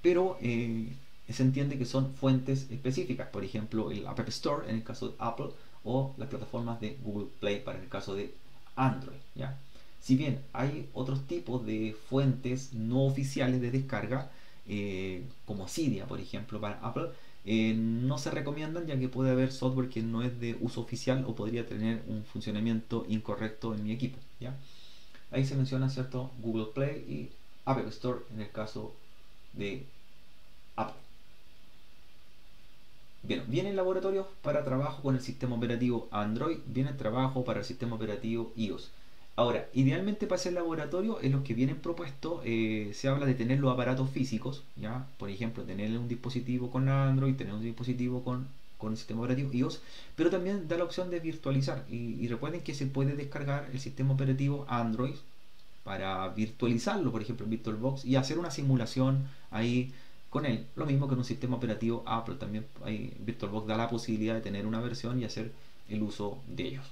pero se entiende que son fuentes específicas, por ejemplo el App Store en el caso de Apple, o las plataformas de Google Play para el caso de Android, ¿ya? Si bien hay otros tipos de fuentes no oficiales de descarga, como Cydia, por ejemplo, para Apple, no se recomiendan, ya que puede haber software que no es de uso oficial o podría tener un funcionamiento incorrecto en mi equipo, ¿ya? Ahí se menciona, ¿cierto?, Google Play y App Store en el caso de Apple. Bien, vienen laboratorios para trabajo con el sistema operativo Android, viene el trabajo para el sistema operativo iOS. Ahora, idealmente para ese laboratorio, en los que vienen propuestos, se habla de tener los aparatos físicos, ¿ya? Por ejemplo, tener un dispositivo con Android, tener un dispositivo con el sistema operativo iOS, pero también da la opción de virtualizar. Y recuerden que se puede descargar el sistema operativo Android para virtualizarlo, por ejemplo, en VirtualBox, y hacer una simulación ahí con él. Lo mismo que en un sistema operativo Apple, también ahí VirtualBox da la posibilidad de tener una versión y hacer el uso de ellos.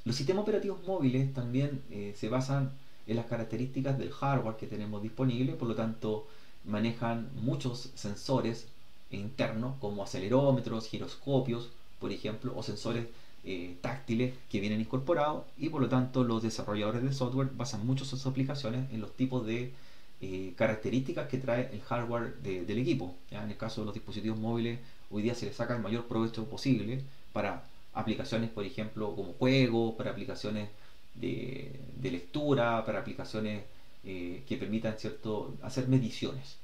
Los sistemas operativos móviles también se basan en las características del hardware que tenemos disponible, por lo tanto manejan muchos sensores internos como acelerómetros, giroscopios, por ejemplo, o sensores táctiles que vienen incorporados, y por lo tanto los desarrolladores de software basan mucho sus aplicaciones en los tipos de características que trae el hardware del equipo, ¿ya? En el caso de los dispositivos móviles, hoy día se les saca el mayor provecho posible para aplicaciones, por ejemplo, como juegos, para aplicaciones de lectura, para aplicaciones que permitan, ¿cierto?, hacer mediciones.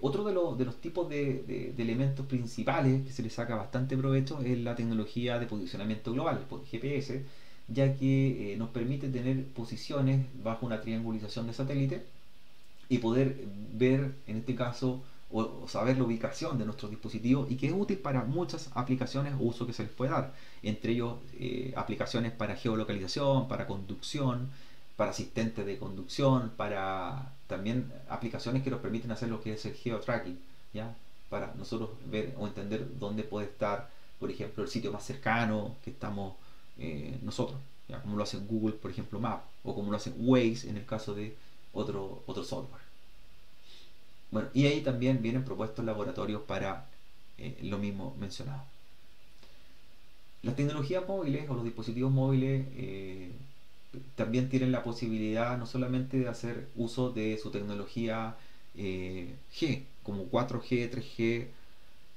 Otro de los tipos de elementos principales que se les saca bastante provecho es la tecnología de posicionamiento global, por GPS, ya que nos permite tener posiciones bajo una triangulización de satélite y poder ver, en este caso, o saber la ubicación de nuestros dispositivos, y que es útil para muchas aplicaciones o uso que se les puede dar, entre ellos aplicaciones para geolocalización, para conducción, para asistentes de conducción, para también aplicaciones que nos permiten hacer lo que es el geotracking, ¿ya? Para nosotros ver o entender dónde puede estar, por ejemplo, el sitio más cercano que estamos nosotros, ¿ya? Como lo hace Google, por ejemplo, Maps, o como lo hace Waze en el caso de otro software. Bueno, y ahí también vienen propuestos laboratorios para lo mismo mencionado. Las tecnologías móviles o los dispositivos móviles también tienen la posibilidad no solamente de hacer uso de su tecnología G, como 4G, 3G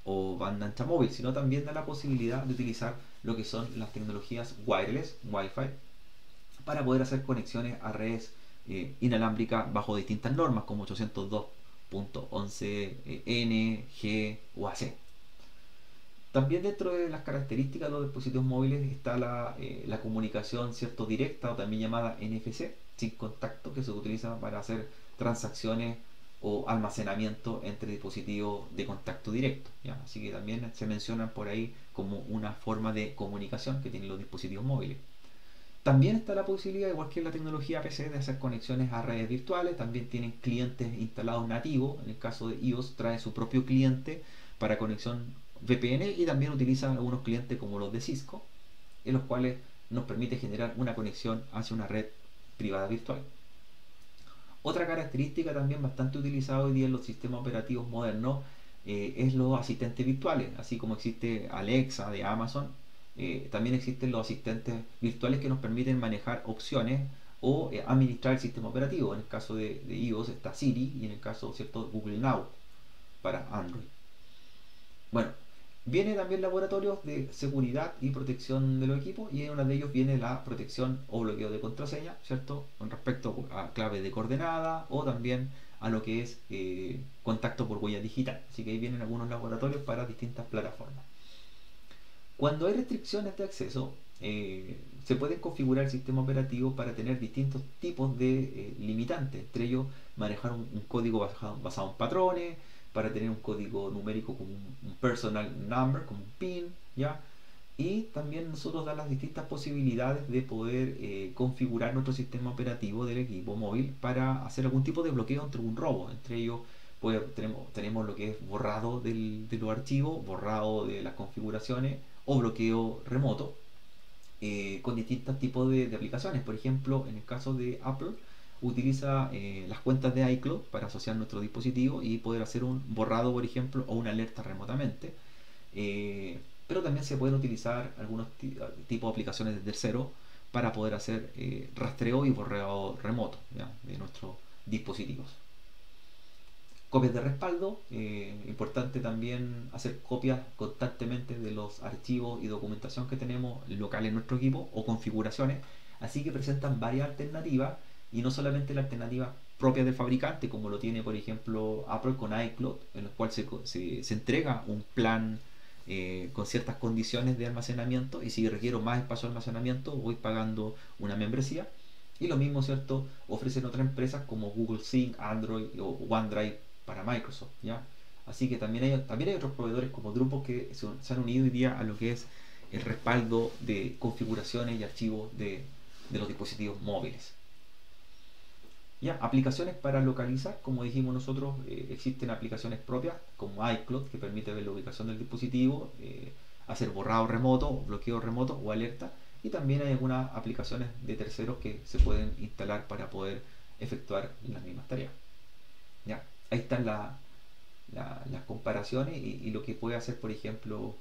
o banda ancha móvil, sino también da la posibilidad de utilizar lo que son las tecnologías wireless, Wi-Fi, para poder hacer conexiones a redes inalámbricas bajo distintas normas, como 802.11n, G o AC. También dentro de las características de los dispositivos móviles está la comunicación, ¿cierto?, directa, o también llamada NFC, sin contacto, que se utiliza para hacer transacciones o almacenamiento entre dispositivos de contacto directo, ¿ya? Así que también se mencionan por ahí como una forma de comunicación que tienen los dispositivos móviles. También está la posibilidad, igual que en la tecnología PC, de hacer conexiones a redes virtuales. También tienen clientes instalados nativos. En el caso de iOS trae su propio cliente para conexión VPN, y también utiliza algunos clientes como los de Cisco, en los cuales nos permite generar una conexión hacia una red privada virtual. Otra característica también bastante utilizada hoy día en los sistemas operativos modernos es los asistentes virtuales. Así como existe Alexa de Amazon, también existen los asistentes virtuales que nos permiten manejar opciones o administrar el sistema operativo. En el caso de iOS está Siri, y en el caso, ¿cierto?, Google Now para Android. Bueno, viene también laboratorios de seguridad y protección de los equipos, y en uno de ellos viene la protección o bloqueo de contraseña, ¿cierto?, con respecto a clave de coordenada, o también a lo que es contacto por huella digital. Así que ahí vienen algunos laboratorios para distintas plataformas. Cuando hay restricciones de acceso, se puede configurar el sistema operativo para tener distintos tipos de limitantes, entre ellos manejar un código basado en patrones, para tener un código numérico como un personal number, como un PIN, ¿ya? Y también nosotros dar las distintas posibilidades de poder configurar nuestro sistema operativo del equipo móvil para hacer algún tipo de bloqueo ante un robo. Entre ellos pues, tenemos lo que es borrado de los archivos, borrado de las configuraciones, o bloqueo remoto con distintos tipos de aplicaciones. Por ejemplo, en el caso de Apple, utiliza las cuentas de iCloud para asociar nuestro dispositivo y poder hacer un borrado, por ejemplo, o una alerta remotamente. pero también se pueden utilizar algunos tipos de aplicaciones de tercero para poder hacer rastreo y borrado remoto, ¿ya?, de nuestros dispositivos. Copias de respaldo, importante también hacer copias constantemente de los archivos y documentación que tenemos local en nuestro equipo o configuraciones, así que presentan varias alternativas y no solamente la alternativa propia del fabricante, como lo tiene por ejemplo Apple con iCloud, en el cual se entrega un plan con ciertas condiciones de almacenamiento, y si requiero más espacio de almacenamiento voy pagando una membresía. Y lo mismo, ¿cierto?, ofrecen otras empresas como Google Sync, Android o OneDrive para Microsoft, ¿ya? Así que también hay otros proveedores como Dropbox que se han unido hoy día a lo que es el respaldo de configuraciones y archivos de los dispositivos móviles. ¿Ya? Aplicaciones para localizar, como dijimos nosotros, existen aplicaciones propias como iCloud, que permite ver la ubicación del dispositivo, hacer borrado remoto, bloqueo remoto o alerta, y también hay algunas aplicaciones de terceros que se pueden instalar para poder efectuar las mismas tareas. ¿Ya? Ahí están las comparaciones y lo que puede hacer, por ejemplo,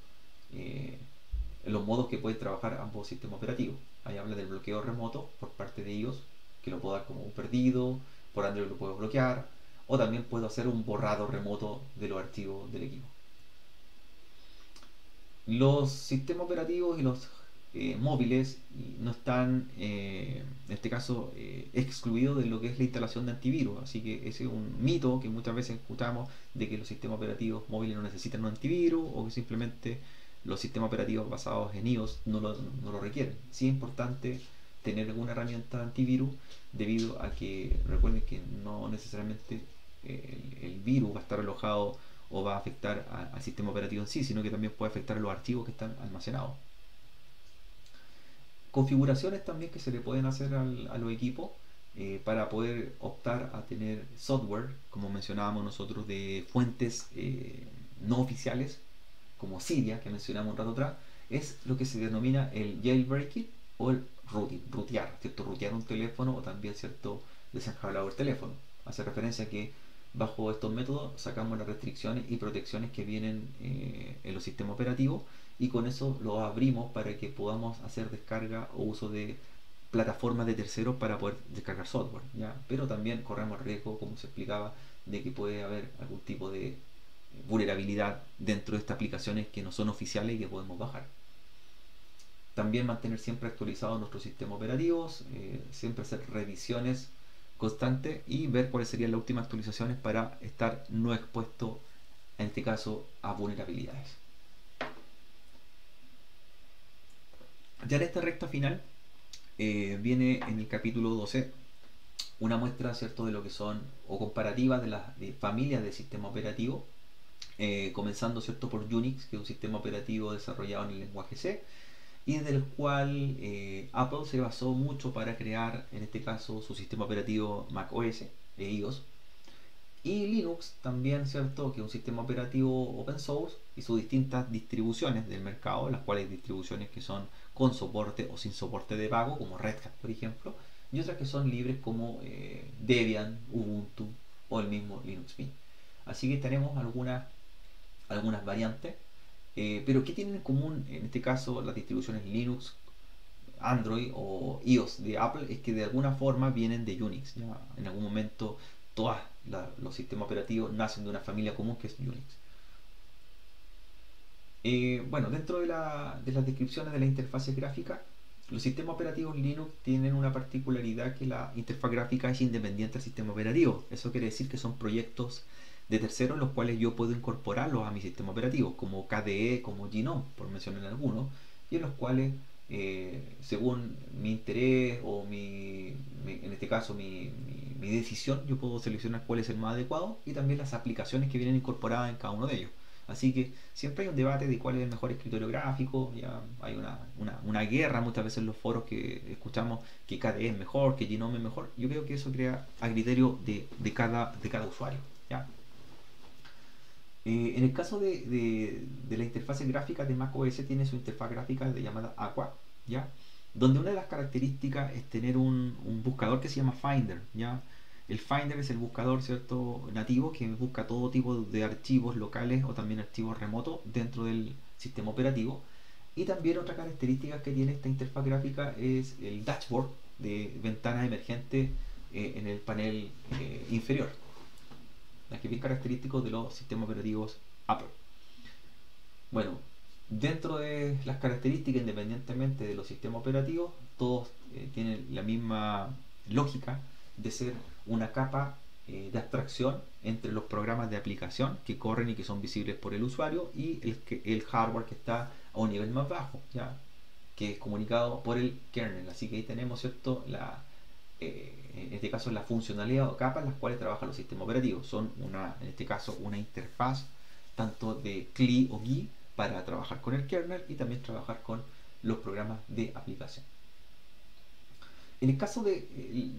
los modos que pueden trabajar ambos sistemas operativos. Ahí habla del bloqueo remoto por parte de iOS, que lo puedo dar como un perdido, por Android lo puedo bloquear, o también puedo hacer un borrado remoto de los archivos del equipo. Los sistemas operativos y los móviles no están, en este caso, excluidos de lo que es la instalación de antivirus, así que ese es un mito que muchas veces escuchamos, de que los sistemas operativos móviles no necesitan un antivirus, o que simplemente los sistemas operativos basados en iOS no lo requieren. Sí es importante tener alguna herramienta de antivirus, debido a que recuerden que no necesariamente el virus va a estar alojado o va a afectar al sistema operativo en sí, sino que también puede afectar a los archivos que están almacenados. Configuraciones también que se le pueden hacer a los equipos para poder optar a tener software, como mencionábamos nosotros, de fuentes no oficiales, como Cydia, que mencionamos un rato atrás, es lo que se denomina el jailbreaking o el rutear, ¿cierto? Rutear un teléfono, o también, ¿cierto?, desenjablar el teléfono. Hace referencia a que bajo estos métodos sacamos las restricciones y protecciones que vienen en los sistemas operativos, y con eso lo abrimos para que podamos hacer descarga o uso de plataformas de terceros para poder descargar software, ¿ya? Pero también corremos riesgo, como se explicaba, de que puede haber algún tipo de vulnerabilidad dentro de estas aplicaciones que no son oficiales y que podemos bajar. También mantener siempre actualizados nuestros sistemas operativos, siempre hacer revisiones constantes y ver cuáles serían las últimas actualizaciones para estar no expuesto, en este caso, a vulnerabilidades. Ya en esta recta final viene en el capítulo 12 una muestra, ¿cierto?, de lo que son, o comparativa de las familias de sistemas operativos, comenzando, ¿cierto?, por Unix, que es un sistema operativo desarrollado en el lenguaje C, y del cual Apple se basó mucho para crear, en este caso, su sistema operativo macOS e iOS. Y Linux también, ¿cierto?, que es un sistema operativo open source y sus distintas distribuciones del mercado, las cuales hay distribuciones que son con soporte o sin soporte de pago, como Red Hat, por ejemplo, y otras que son libres como Debian, Ubuntu o el mismo Linux Mint. Así que tenemos algunas variantes, pero ¿qué tienen en común en este caso las distribuciones Linux, Android o iOS de Apple? Es que de alguna forma vienen de Unix, ¿ya? En algún momento todos los sistemas operativos nacen de una familia común que es Unix. Bueno, dentro de las descripciones de la interfaz gráfica, los sistemas operativos Linux tienen una particularidad, que la interfaz gráfica es independiente del sistema operativo. Eso quiere decir que son proyectos de terceros los cuales yo puedo incorporarlos a mi sistema operativo, como KDE, como GNOME, por mencionar algunos, y en los cuales según mi interés o en este caso mi decisión, yo puedo seleccionar cuál es el más adecuado, y también las aplicaciones que vienen incorporadas en cada uno de ellos. Así que siempre hay un debate de cuál es el mejor escritorio gráfico. Ya hay una guerra muchas veces en los foros, que escuchamos que KDE es mejor, que GNOME es mejor. Yo creo que eso crea a criterio de cada usuario, ¿ya? En el caso de la interfaz gráfica de macOS, tiene su interfaz gráfica llamada Aqua, ¿ya? Donde una de las características es tener un buscador que se llama Finder, ¿ya? El Finder es el buscador, ¿cierto?, nativo, que busca todo tipo de archivos locales o también archivos remotos dentro del sistema operativo. Y también otra característica que tiene esta interfaz gráfica es el dashboard de ventanas emergentes en el panel inferior, que es bien característico de los sistemas operativos Apple. Bueno, dentro de las características, independientemente de los sistemas operativos, todos tienen la misma lógica de ser una capa de abstracción entre los programas de aplicación que corren y que son visibles por el usuario y el hardware que está a un nivel más bajo, ¿ya?, que es comunicado por el kernel. Así que ahí tenemos, ¿cierto?, en este caso la funcionalidad o capas en las cuales trabajan los sistemas operativos. Son en este caso una interfaz tanto de CLI o GUI para trabajar con el kernel y también trabajar con los programas de aplicación. En el caso de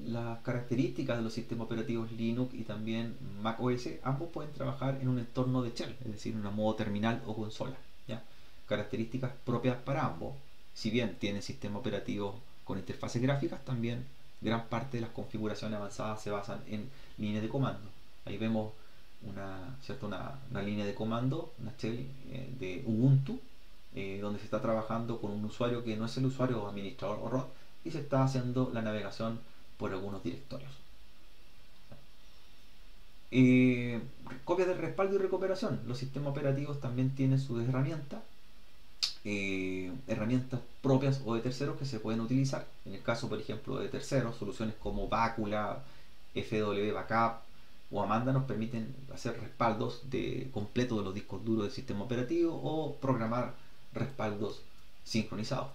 las características de los sistemas operativos Linux y también Mac OS, ambos pueden trabajar en un entorno de shell, es decir, en un modo terminal o consola, ¿ya? Características propias para ambos. Si bien tienen sistemas operativos con interfaces gráficas, también gran parte de las configuraciones avanzadas se basan en líneas de comando. Ahí vemos una línea de comando, una shell de Ubuntu, donde se está trabajando con un usuario que no es el usuario administrador o root, y se está haciendo la navegación por algunos directorios. Copias de respaldo y recuperación. Los sistemas operativos también tienen sus herramientas propias o de terceros que se pueden utilizar. En el caso, por ejemplo, de terceros, soluciones como Bacula, FW Backup o Amanda nos permiten hacer respaldos completos de los discos duros del sistema operativo o programar respaldos sincronizados.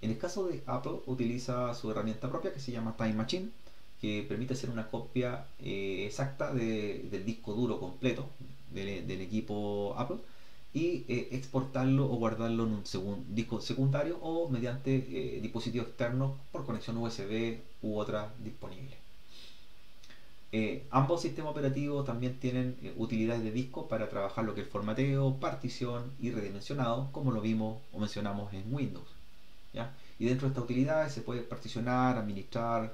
En el caso de Apple, utiliza su herramienta propia que se llama Time Machine, que permite hacer una copia exacta del disco duro completo del equipo Apple y exportarlo o guardarlo en un disco secundario o mediante dispositivos externos por conexión USB u otra disponible. Ambos sistemas operativos también tienen utilidades de disco para trabajar lo que es formateo, partición y redimensionado, como lo vimos o mencionamos en Windows, ¿ya? Y dentro de estas utilidades se puede particionar, administrar,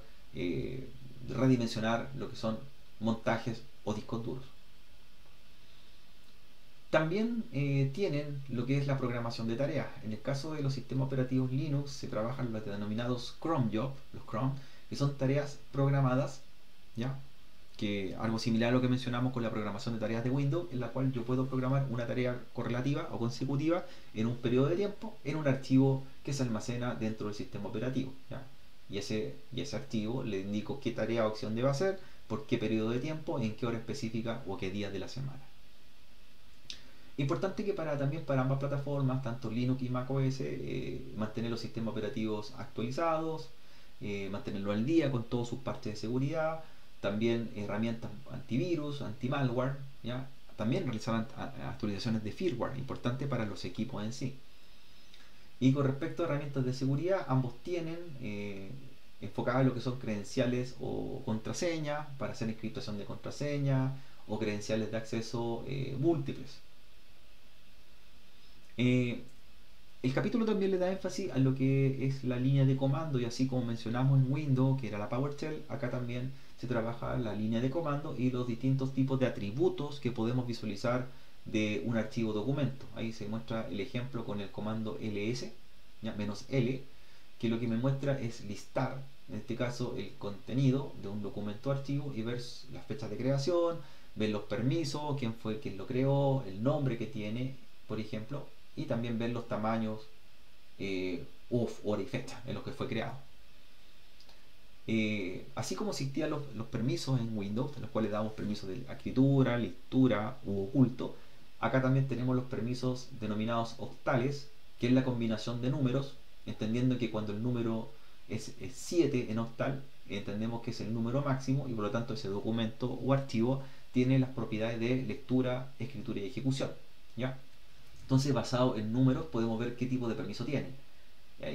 redimensionar lo que son montajes o discos duros. También tienen lo que es la programación de tareas. En el caso de los sistemas operativos Linux se trabajan los denominados cron job, los cron, que son tareas programadas, ¿ya?, que algo similar a lo que mencionamos con la programación de tareas de Windows, en la cual yo puedo programar una tarea correlativa o consecutiva en un periodo de tiempo en un archivo que se almacena dentro del sistema operativo, ¿ya? Y ese archivo le indico qué tarea o acción debe hacer, por qué periodo de tiempo, en qué hora específica o qué día de la semana. Importante que también para ambas plataformas, tanto Linux y Mac OS, mantener los sistemas operativos actualizados, mantenerlo al día con todos sus parches de seguridad, también herramientas antivirus, anti-malware, ¿ya? También realizar actualizaciones de firmware, importante para los equipos en sí. Y con respecto a herramientas de seguridad, ambos tienen enfocadas en lo que son credenciales o contraseñas, para hacer encriptación de contraseña o credenciales de acceso múltiples. El capítulo también le da énfasis a lo que es la línea de comando, y así como mencionamos en Windows, que era la PowerShell, acá también se trabaja la línea de comando y los distintos tipos de atributos que podemos visualizar de un archivo documento. Ahí se muestra el ejemplo con el comando ls, ¿ya?, -l, que lo que me muestra es listar, en este caso, el contenido de un documento archivo y ver las fechas de creación, ver los permisos, quién fue quien lo creó, el nombre que tiene, por ejemplo, y también ver los tamaños, hora y fecha en los que fue creado. Así como existían los permisos en Windows, en los cuales damos permisos de escritura, lectura u oculto, acá también tenemos los permisos denominados octales, que es la combinación de números, entendiendo que cuando el número es 7 en octal, entendemos que es el número máximo y por lo tanto ese documento o archivo tiene las propiedades de lectura, escritura y ejecución, ¿ya? Entonces, basado en números, podemos ver qué tipo de permiso tiene.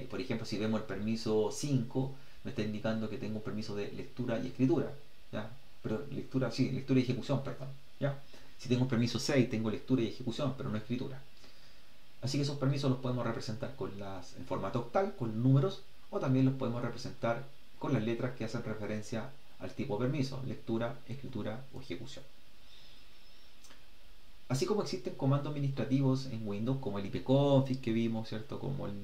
Por ejemplo, si vemos el permiso 5, me está indicando que tengo un permiso de lectura y escritura, ¿ya? Pero lectura y ejecución, perdón, ¿ya? Si tengo un permiso 6, tengo lectura y ejecución, pero no escritura. Así que esos permisos los podemos representar en formato octal, con números, o también los podemos representar con las letras que hacen referencia al tipo de permiso, lectura, escritura o ejecución. Así como existen comandos administrativos en Windows como el ipconfig que vimos, ¿cierto? Como el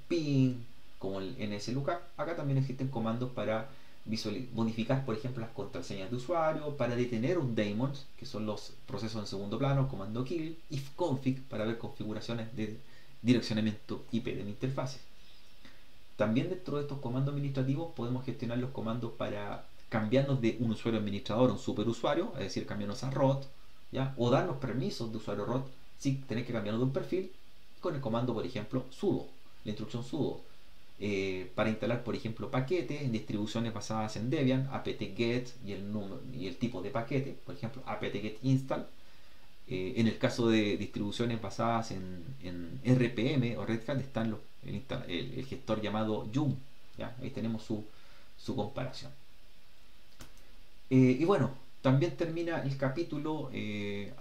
ping, como el nslookup, acá también existen comandos para modificar, por ejemplo, las contraseñas de usuario, para detener un daemon, que son los procesos en segundo plano, comando kill, ifconfig para ver configuraciones de direccionamiento IP de mi interfase. También dentro de estos comandos administrativos podemos gestionar los comandos para cambiarnos de un usuario administrador a un superusuario, es decir, cambiarnos a root, ¿ya? O darnos permisos de usuario root sin tener que cambiarnos de un perfil, con el comando, por ejemplo, sudo, la instrucción sudo, para instalar, por ejemplo, paquetes en distribuciones basadas en Debian, apt-get y el tipo de paquete, por ejemplo, apt-get install. En el caso de distribuciones basadas en RPM o Red Hat están el gestor llamado Yum, ¿ya? Ahí tenemos su comparación. Y bueno, también termina el capítulo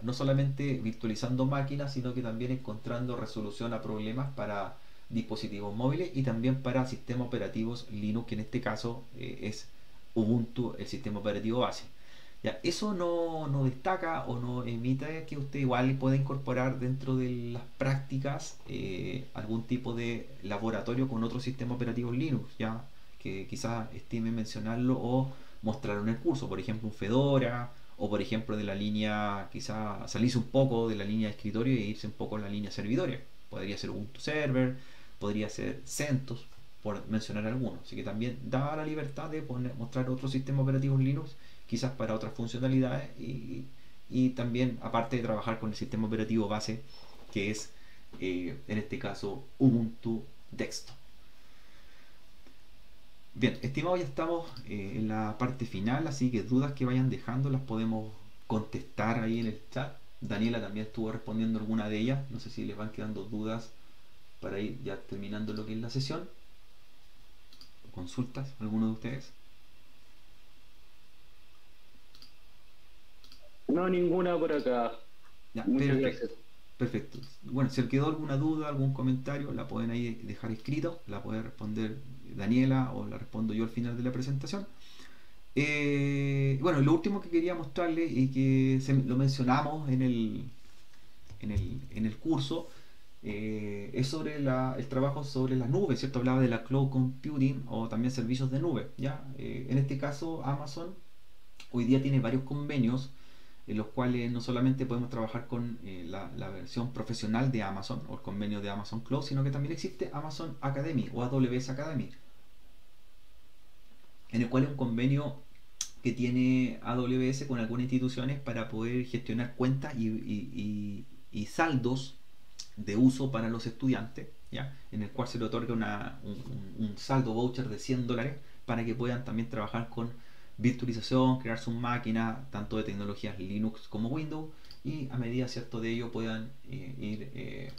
no solamente virtualizando máquinas, sino que también encontrando resolución a problemas para dispositivos móviles y también para sistemas operativos Linux, que en este caso es Ubuntu, el sistema operativo base. Ya, eso no destaca o no emite que usted igual pueda incorporar dentro de las prácticas algún tipo de laboratorio con otros sistemas operativos Linux, ya que quizás estime mencionarlo o mostrarlo en el curso, por ejemplo un Fedora, o por ejemplo de la línea, quizás salirse un poco de la línea de escritorio e irse un poco a la línea servidores. Podría ser Ubuntu Server, podría ser CentOS, por mencionar algunos. Así que también da la libertad de mostrar otros sistemas operativos Linux, quizás para otras funcionalidades, y también aparte de trabajar con el sistema operativo base, que es en este caso Ubuntu Desktop. Bien, estimados, ya estamos en la parte final, así que dudas que vayan dejando las podemos contestar ahí en el chat. Daniela también estuvo respondiendo alguna de ellas, no sé si les van quedando dudas para ir ya terminando lo que es la sesión. ¿Consultas alguno de ustedes? No, ninguna por acá. Ya, Muchas perfecto. gracias. Perfecto. Bueno, si les quedó alguna duda, algún comentario, la pueden ahí dejar escrito, la puede responder Daniela o la respondo yo al final de la presentación. Bueno, lo último que quería mostrarles y que lo mencionamos en el curso es sobre el trabajo sobre las nubes, ¿cierto? Hablaba de la cloud computing o también servicios de nube, ¿ya? En este caso Amazon hoy día tiene varios convenios en los cuales no solamente podemos trabajar con la versión profesional de Amazon o el convenio de Amazon Cloud, sino que también existe Amazon Academy o AWS Academy, en el cual es un convenio que tiene AWS con algunas instituciones para poder gestionar cuentas y saldos de uso para los estudiantes, ¿ya? En el cual se le otorga un saldo voucher de $100 para que puedan también trabajar con virtualización, crear sus máquinas, tanto de tecnologías Linux como Windows, y a medida, ¿cierto?, de ello puedan ir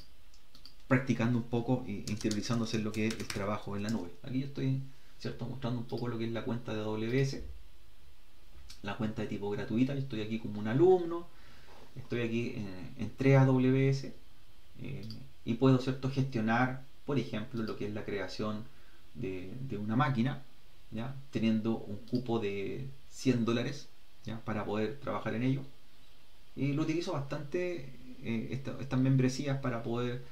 practicando un poco e interiorizándose en lo que es el trabajo en la nube. Aquí yo estoy, ¿cierto?, mostrando un poco lo que es la cuenta de AWS, la cuenta de tipo gratuita. Yo estoy aquí como un alumno, estoy aquí entré a AWS y puedo, ¿cierto?, gestionar, por ejemplo, lo que es la creación de una máquina, ¿ya? Teniendo un cupo de $100, ¿ya?, para poder trabajar en ello, y lo utilizo bastante estas membresías para poder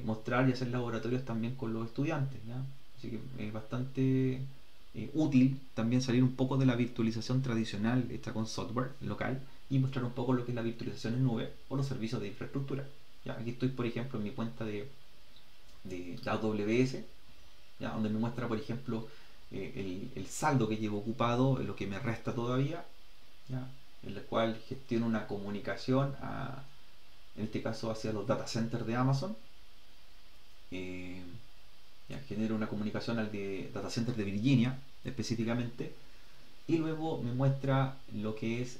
mostrar y hacer laboratorios también con los estudiantes, ¿ya? Así que es bastante útil también salir un poco de la virtualización tradicional hecha con software local y mostrar un poco lo que es la virtualización en nube o los servicios de infraestructura, ¿ya? Aquí estoy, por ejemplo, en mi cuenta de AWS, ¿ya?, donde me muestra, por ejemplo, el saldo que llevo ocupado, lo que me resta todavía, ¿ya?, en el cual gestiono una comunicación en este caso hacia los data centers de Amazon. Ya, genero una comunicación al de data center de Virginia específicamente, y luego me muestra lo que es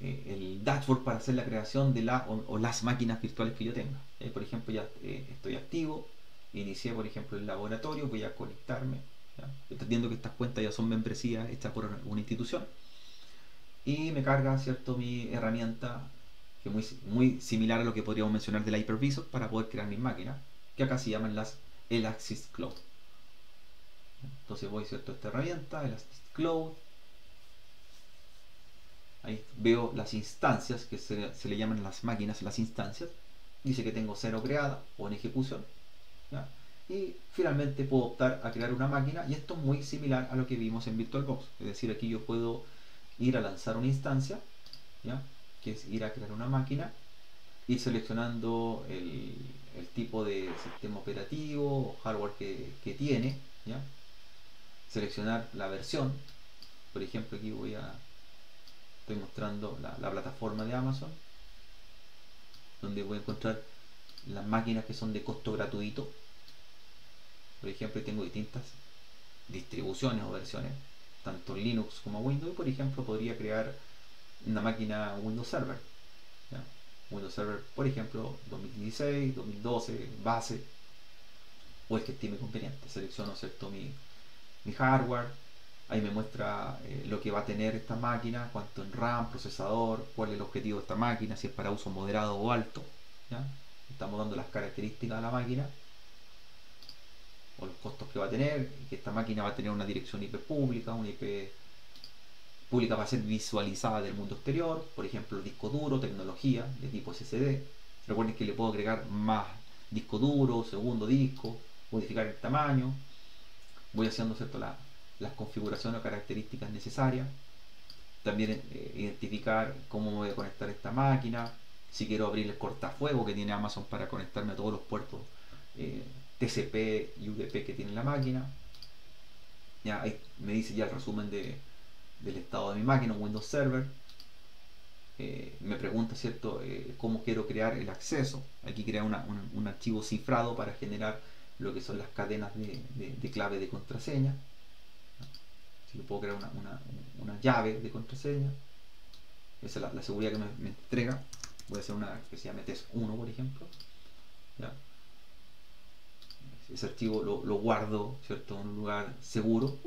el dashboard para hacer la creación de las máquinas virtuales que yo tenga. Por ejemplo, ya estoy activo, inicié, por ejemplo, el laboratorio, voy a conectarme, ¿ya? Entendiendo que estas cuentas ya son membresías hechas por una institución, y me carga, ¿cierto?, mi herramienta, que es muy similar a lo que podríamos mencionar del Hypervisor, para poder crear mis máquinas, que acá se llaman las Elastic Cloud. Entonces voy, ¿cierto?, a esta herramienta, Elastic Cloud, Ahí veo las instancias, que se le llaman las máquinas, las instancias. Dice que tengo 0 creada o en ejecución, ¿ya? Y finalmente puedo optar a crear una máquina, y esto es muy similar a lo que vimos en VirtualBox. Es decir, aquí yo puedo ir a lanzar una instancia, ¿ya? Que es ir a crear una máquina, ir seleccionando el tipo de sistema operativo o hardware que tiene, ¿ya? Seleccionar la versión. Por ejemplo, aquí estoy mostrando la plataforma de Amazon, donde voy a encontrar las máquinas que son de costo gratuito. Por ejemplo, tengo distintas distribuciones o versiones, tanto Linux como Windows. Por ejemplo, podría crear una máquina Windows Server, ¿ya? Windows Server, por ejemplo, 2016, 2012, base, o el que estime conveniente. Selecciono, ¿cierto?, mi hardware. Ahí me muestra lo que va a tener esta máquina, cuánto en RAM, procesador, cuál es el objetivo de esta máquina, si es para uso moderado o alto, ¿ya? Estamos dando las características de la máquina o los costos que va a tener, que esta máquina va a tener una dirección IP pública, una IP pública va a ser visualizada del mundo exterior, por ejemplo, disco duro, tecnología de tipo SSD. Recuerden que le puedo agregar más disco duro, segundo disco, modificar el tamaño. Voy haciendo, ¿cierto?, las configuraciones o características necesarias. También identificar cómo me voy a conectar esta máquina, si quiero abrir el cortafuego que tiene Amazon para conectarme a todos los puertos TCP y UDP que tiene la máquina. Ya ahí me dice ya el resumen del estado de mi máquina, Windows Server. Me pregunta, ¿cierto?, cómo quiero crear el acceso. Aquí crea un archivo cifrado para generar lo que son las cadenas de clave de contraseña. Si yo puedo crear una llave de contraseña, esa es la seguridad que me entrega. Voy a hacer una que se llame test1, por ejemplo, ¿ya? Ese archivo lo guardo, ¿cierto?, en un lugar seguro,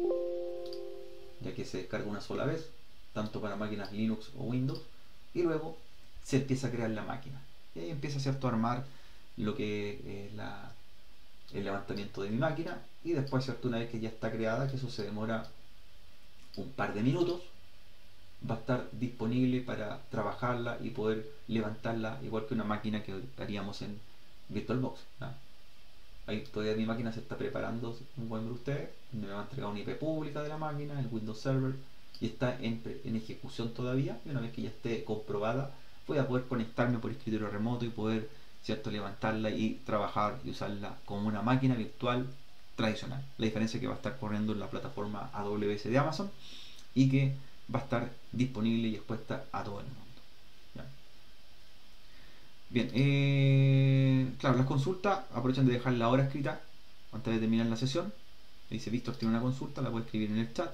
ya que se descarga una sola vez, tanto para máquinas Linux o Windows, y luego se empieza a crear la máquina. Y ahí empieza, ¿cierto?, a armar lo que es el levantamiento de mi máquina, y después, ¿cierto?, una vez que ya está creada, que eso se demora un par de minutos, va a estar disponible para trabajarla y poder levantarla igual que una máquina que haríamos en VirtualBox, ¿no? Ahí todavía mi máquina se está preparando, como pueden ver ustedes. Me va a entregar una IP pública de la máquina, el Windows Server, y está en ejecución todavía. Y una vez que ya esté comprobada, voy a poder conectarme por escritorio remoto y poder, ¿cierto?, levantarla y trabajar y usarla como una máquina virtual tradicional. La diferencia es que va a estar corriendo en la plataforma AWS de Amazon y que va a estar disponible y expuesta a todo el mundo. ¿Ya? Bien, claro, las consultas aprovechan de dejar la hora escrita antes de terminar la sesión. Dice Víctor tiene una consulta, la puede escribir en el chat,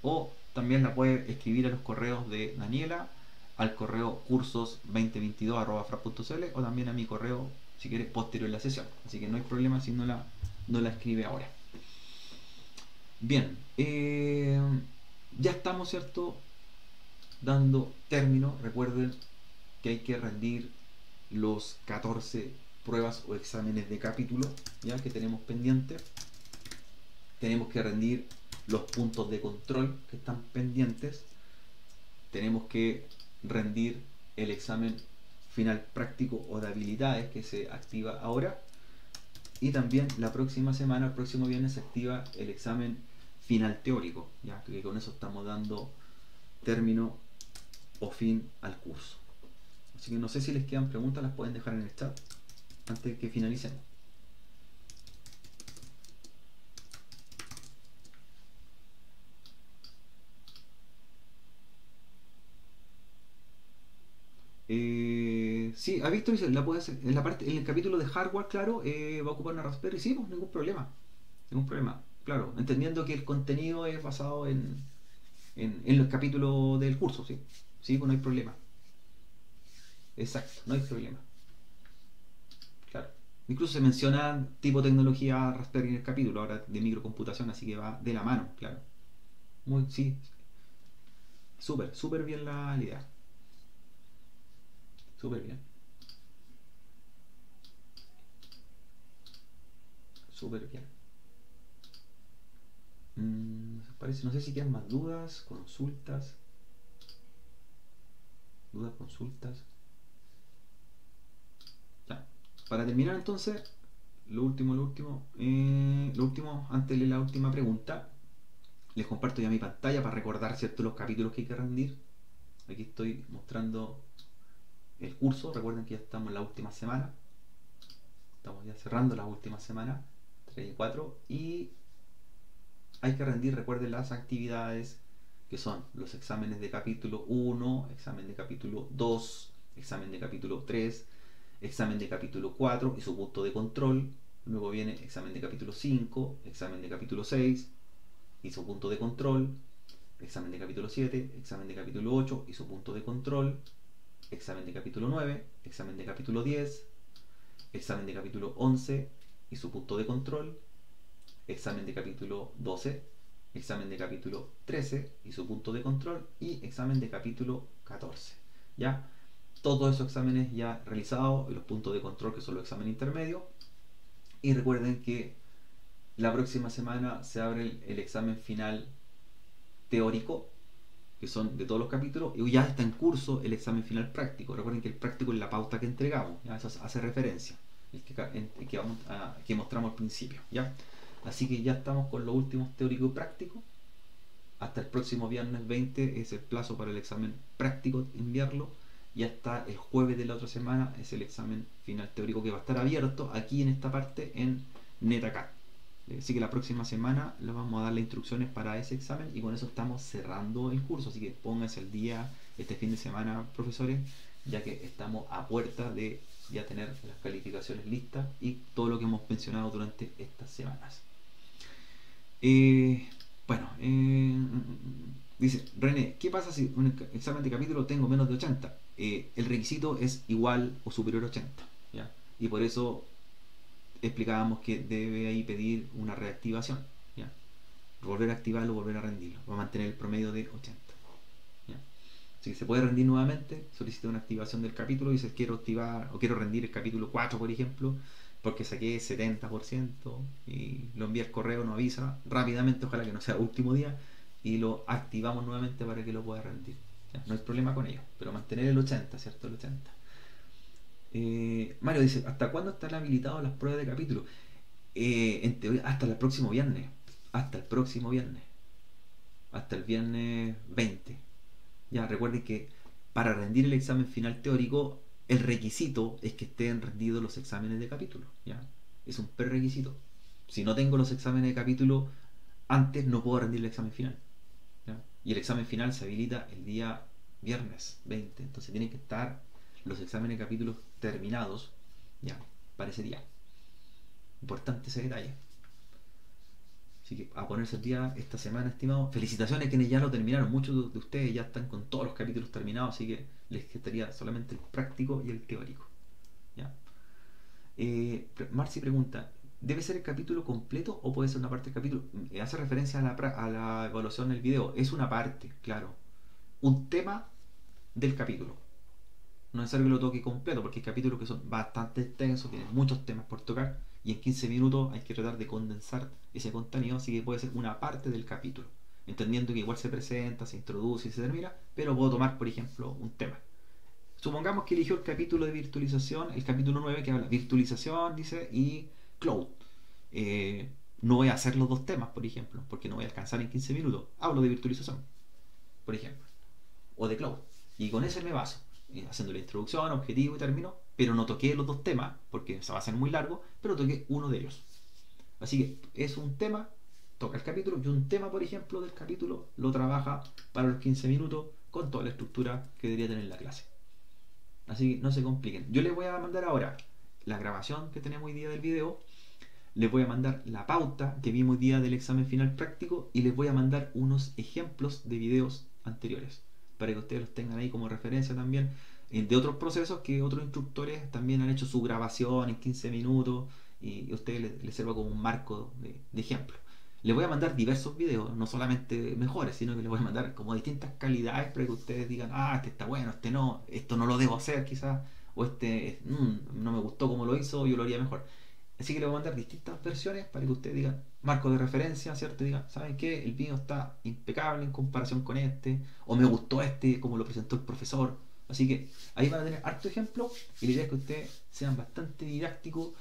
o también la puede escribir a los correos de Daniela, al correo cursos2022@fra.cl, o también a mi correo si quiere posterior a la sesión. Así que no hay problema si no la escribe ahora. Bien, ya estamos, ¿cierto?, dando término. Recuerden que hay que rendir los 14 pruebas o exámenes de capítulo, ya que tenemos pendientes. Tenemos que rendir los puntos de control que están pendientes. Tenemos que rendir el examen final práctico o de habilidades que se activa ahora. Y también la próxima semana, el próximo viernes, se activa el examen final teórico, ya que con eso estamos dando término o fin al curso. Así que no sé si les quedan preguntas, las pueden dejar en el chat antes de que finalicemos. Sí, ha visto, la puede hacer en la parte, en el capítulo de hardware, claro, va a ocupar una Raspberry, sí, pues ningún problema, claro, entendiendo que el contenido es basado en los capítulos del curso, sí, pues no hay problema, exacto, no hay problema, claro, incluso se menciona tipo tecnología Raspberry en el capítulo ahora de microcomputación, así que va de la mano, claro, sí, súper bien la idea. Súper bien. Súper bien. Parece, no sé si quedan más dudas, consultas. dudas, consultas. Ya. Para terminar entonces, lo último, antes de la última pregunta, les comparto ya mi pantalla para recordar, ¿cierto?, los capítulos que hay que rendir. Aquí estoy mostrando el curso. Recuerden que ya estamos en la última semana. Estamos ya cerrando las últimas semanas, 3 y 4. Y hay que rendir, recuerden, las actividades que son los exámenes de capítulo 1, examen de capítulo 2, examen de capítulo 3, examen de capítulo 4 y su punto de control. Luego viene examen de capítulo 5, examen de capítulo 6 y su punto de control, examen de capítulo 7, examen de capítulo 8 y su punto de control, examen de capítulo 9, examen de capítulo 10, examen de capítulo 11 y su punto de control, examen de capítulo 12, examen de capítulo 13 y su punto de control, y examen de capítulo 14. ¿Ya? Todos esos exámenes ya realizados, y los puntos de control, que son los exámenes intermedios. Y recuerden que la próxima semana se abre el examen final teórico, que son de todos los capítulos, y ya está en curso el examen final práctico. Recuerden que el práctico es la pauta que entregamos, ¿ya? Eso hace referencia, el que mostramos al principio, ¿ya? Así que ya estamos con los últimos teórico y práctico. Hasta el próximo viernes 20 es el plazo para el examen práctico, enviarlo. Y hasta el jueves de la otra semana es el examen final teórico, que va a estar abierto aquí en esta parte en NetAcad. Así que la próxima semana le vamos a dar las instrucciones para ese examen, y con eso estamos cerrando el curso. Así que pónganse al día este fin de semana, profesores, ya que estamos a puerta de ya tener las calificaciones listas y todo lo que hemos mencionado durante estas semanas. Dice René, ¿qué pasa si un examen de capítulo tengo menos de 80? El requisito es igual o superior a 80, ¿ya? Y por eso explicábamos que debe ahí pedir una reactivación, ¿ya? Volver a activarlo, volver a rendirlo, va a mantener el promedio de 80, ¿ya? Así que se puede rendir nuevamente, solicita una activación del capítulo, y dice quiero activar o quiero rendir el capítulo 4, por ejemplo, porque saqué 70% y lo envía al correo, nos avisa rápidamente, ojalá que no sea último día, y lo activamos nuevamente para que lo pueda rendir. ¿Ya? No hay problema con ello, pero mantener el 80, ¿cierto? El 80. Mario dice, ¿hasta cuándo están habilitadas las pruebas de capítulo? En teoría, hasta el próximo viernes. Hasta el próximo viernes. Hasta el viernes 20. Ya, recuerden que para rendir el examen final teórico, el requisito es que estén rendidos los exámenes de capítulo, ¿ya? Es un prerequisito. Si no tengo los exámenes de capítulo antes, no puedo rendir el examen final, ¿ya? Y el examen final se habilita el día viernes 20. Entonces tienen que estar los exámenes de capítulos terminados, ¿ya?, para ese día. Importante ese detalle. Así que a ponerse el día esta semana, estimados. Felicitaciones a quienes ya lo terminaron. Muchos de ustedes ya están con todos los capítulos terminados, así que les quedaría solamente el práctico y el teórico, ¿ya? Marci pregunta, ¿debe ser el capítulo completo o puede ser una parte del capítulo? Hace referencia a la evaluación del video. Es una parte, claro. Un tema del capítulo. No es necesario que lo toque completo, porque hay capítulos que son bastante extensos, tienen muchos temas por tocar, y en 15 minutos hay que tratar de condensar ese contenido, así que puede ser una parte del capítulo, entendiendo que igual se presenta, se introduce y se termina, pero puedo tomar, por ejemplo, un tema. Supongamos que eligió el capítulo de virtualización, el capítulo 9, que habla virtualización, dice, y cloud. No voy a hacer los dos temas, por ejemplo, porque no voy a alcanzar en 15 minutos. Hablo de virtualización, por ejemplo, o de cloud, y con ese me baso, haciendo la introducción, objetivo y término, pero no toqué los dos temas porque se va a hacer muy largo, pero toqué uno de ellos. Así que es un tema, toca el capítulo, y un tema, por ejemplo, del capítulo lo trabaja para los 15 minutos con toda la estructura que debería tener la clase. Así que no se compliquen. Yo les voy a mandar ahora la grabación que tenemos hoy día del video, les voy a mandar la pauta que vimos hoy día del examen final práctico, y les voy a mandar unos ejemplos de videos anteriores para que ustedes los tengan ahí como referencia también, de otros procesos que otros instructores también han hecho su grabación en 15 minutos, y a ustedes les sirva como un marco de ejemplo. Les voy a mandar diversos videos, no solamente mejores, sino que les voy a mandar como distintas calidades para que ustedes digan, este está bueno, este no, esto no lo debo hacer quizás, o este no me gustó como lo hizo, yo lo haría mejor. Así que les voy a mandar distintas versiones para que ustedes digan, marco de referencia, ¿cierto? Digan, ¿saben qué? El mío está impecable en comparación con este, o me gustó este como lo presentó el profesor, Así que ahí van a tener harto ejemplo y la idea es que ustedes sean bastante didácticos,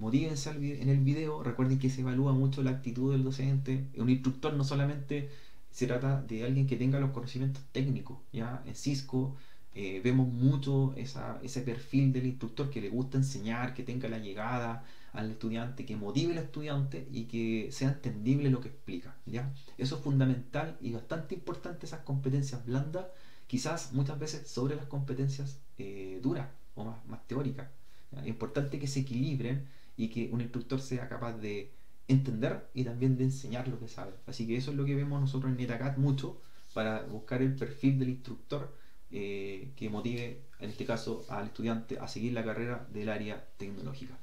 motívense en el video. Recuerden que se evalúa mucho la actitud del docente. Un instructor no solamente se trata de alguien que tenga los conocimientos técnicos, ¿ya? En Cisco vemos mucho ese perfil del instructor que le gusta enseñar, que tenga la llegada al estudiante, que motive al estudiante y que sea entendible lo que explica, ¿ya? Eso es fundamental y bastante importante, esas competencias blandas, quizás muchas veces sobre las competencias duras o más teóricas, ¿ya? Es importante que se equilibren y que un instructor sea capaz de entender y también de enseñar lo que sabe. Así que eso es lo que vemos nosotros en NetAcad mucho, para buscar el perfil del instructor que motive, en este caso, al estudiante a seguir la carrera del área tecnológica.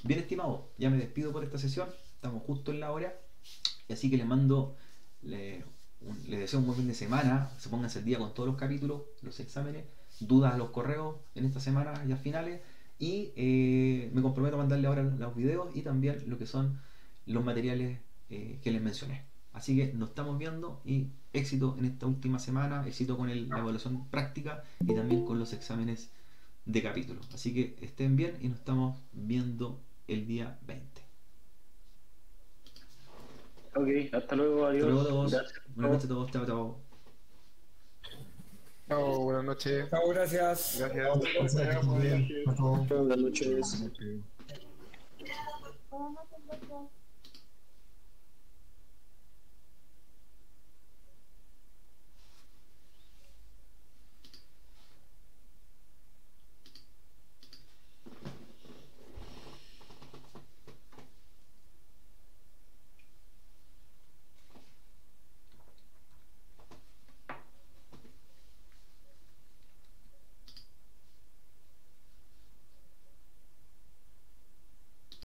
Bien, estimados, ya me despido por esta sesión, estamos justo en la hora, y así que les mando, les deseo un buen fin de semana, se pónganse al día con todos los capítulos, los exámenes, dudas a los correos en esta semana ya finales, y me comprometo a mandarle ahora los videos y también lo que son los materiales que les mencioné. Así que nos estamos viendo y éxito en esta última semana, éxito con la evaluación práctica y también con los exámenes de capítulo. Así que estén bien y nos estamos viendo el día 20. Ok, hasta luego, adiós. Hasta luego a todos. Gracias. Buenas noches a todos. Chao, chao. Chao, buenas noches. Chao, gracias. Gracias. Buenas noches. Buenas noches, doctor.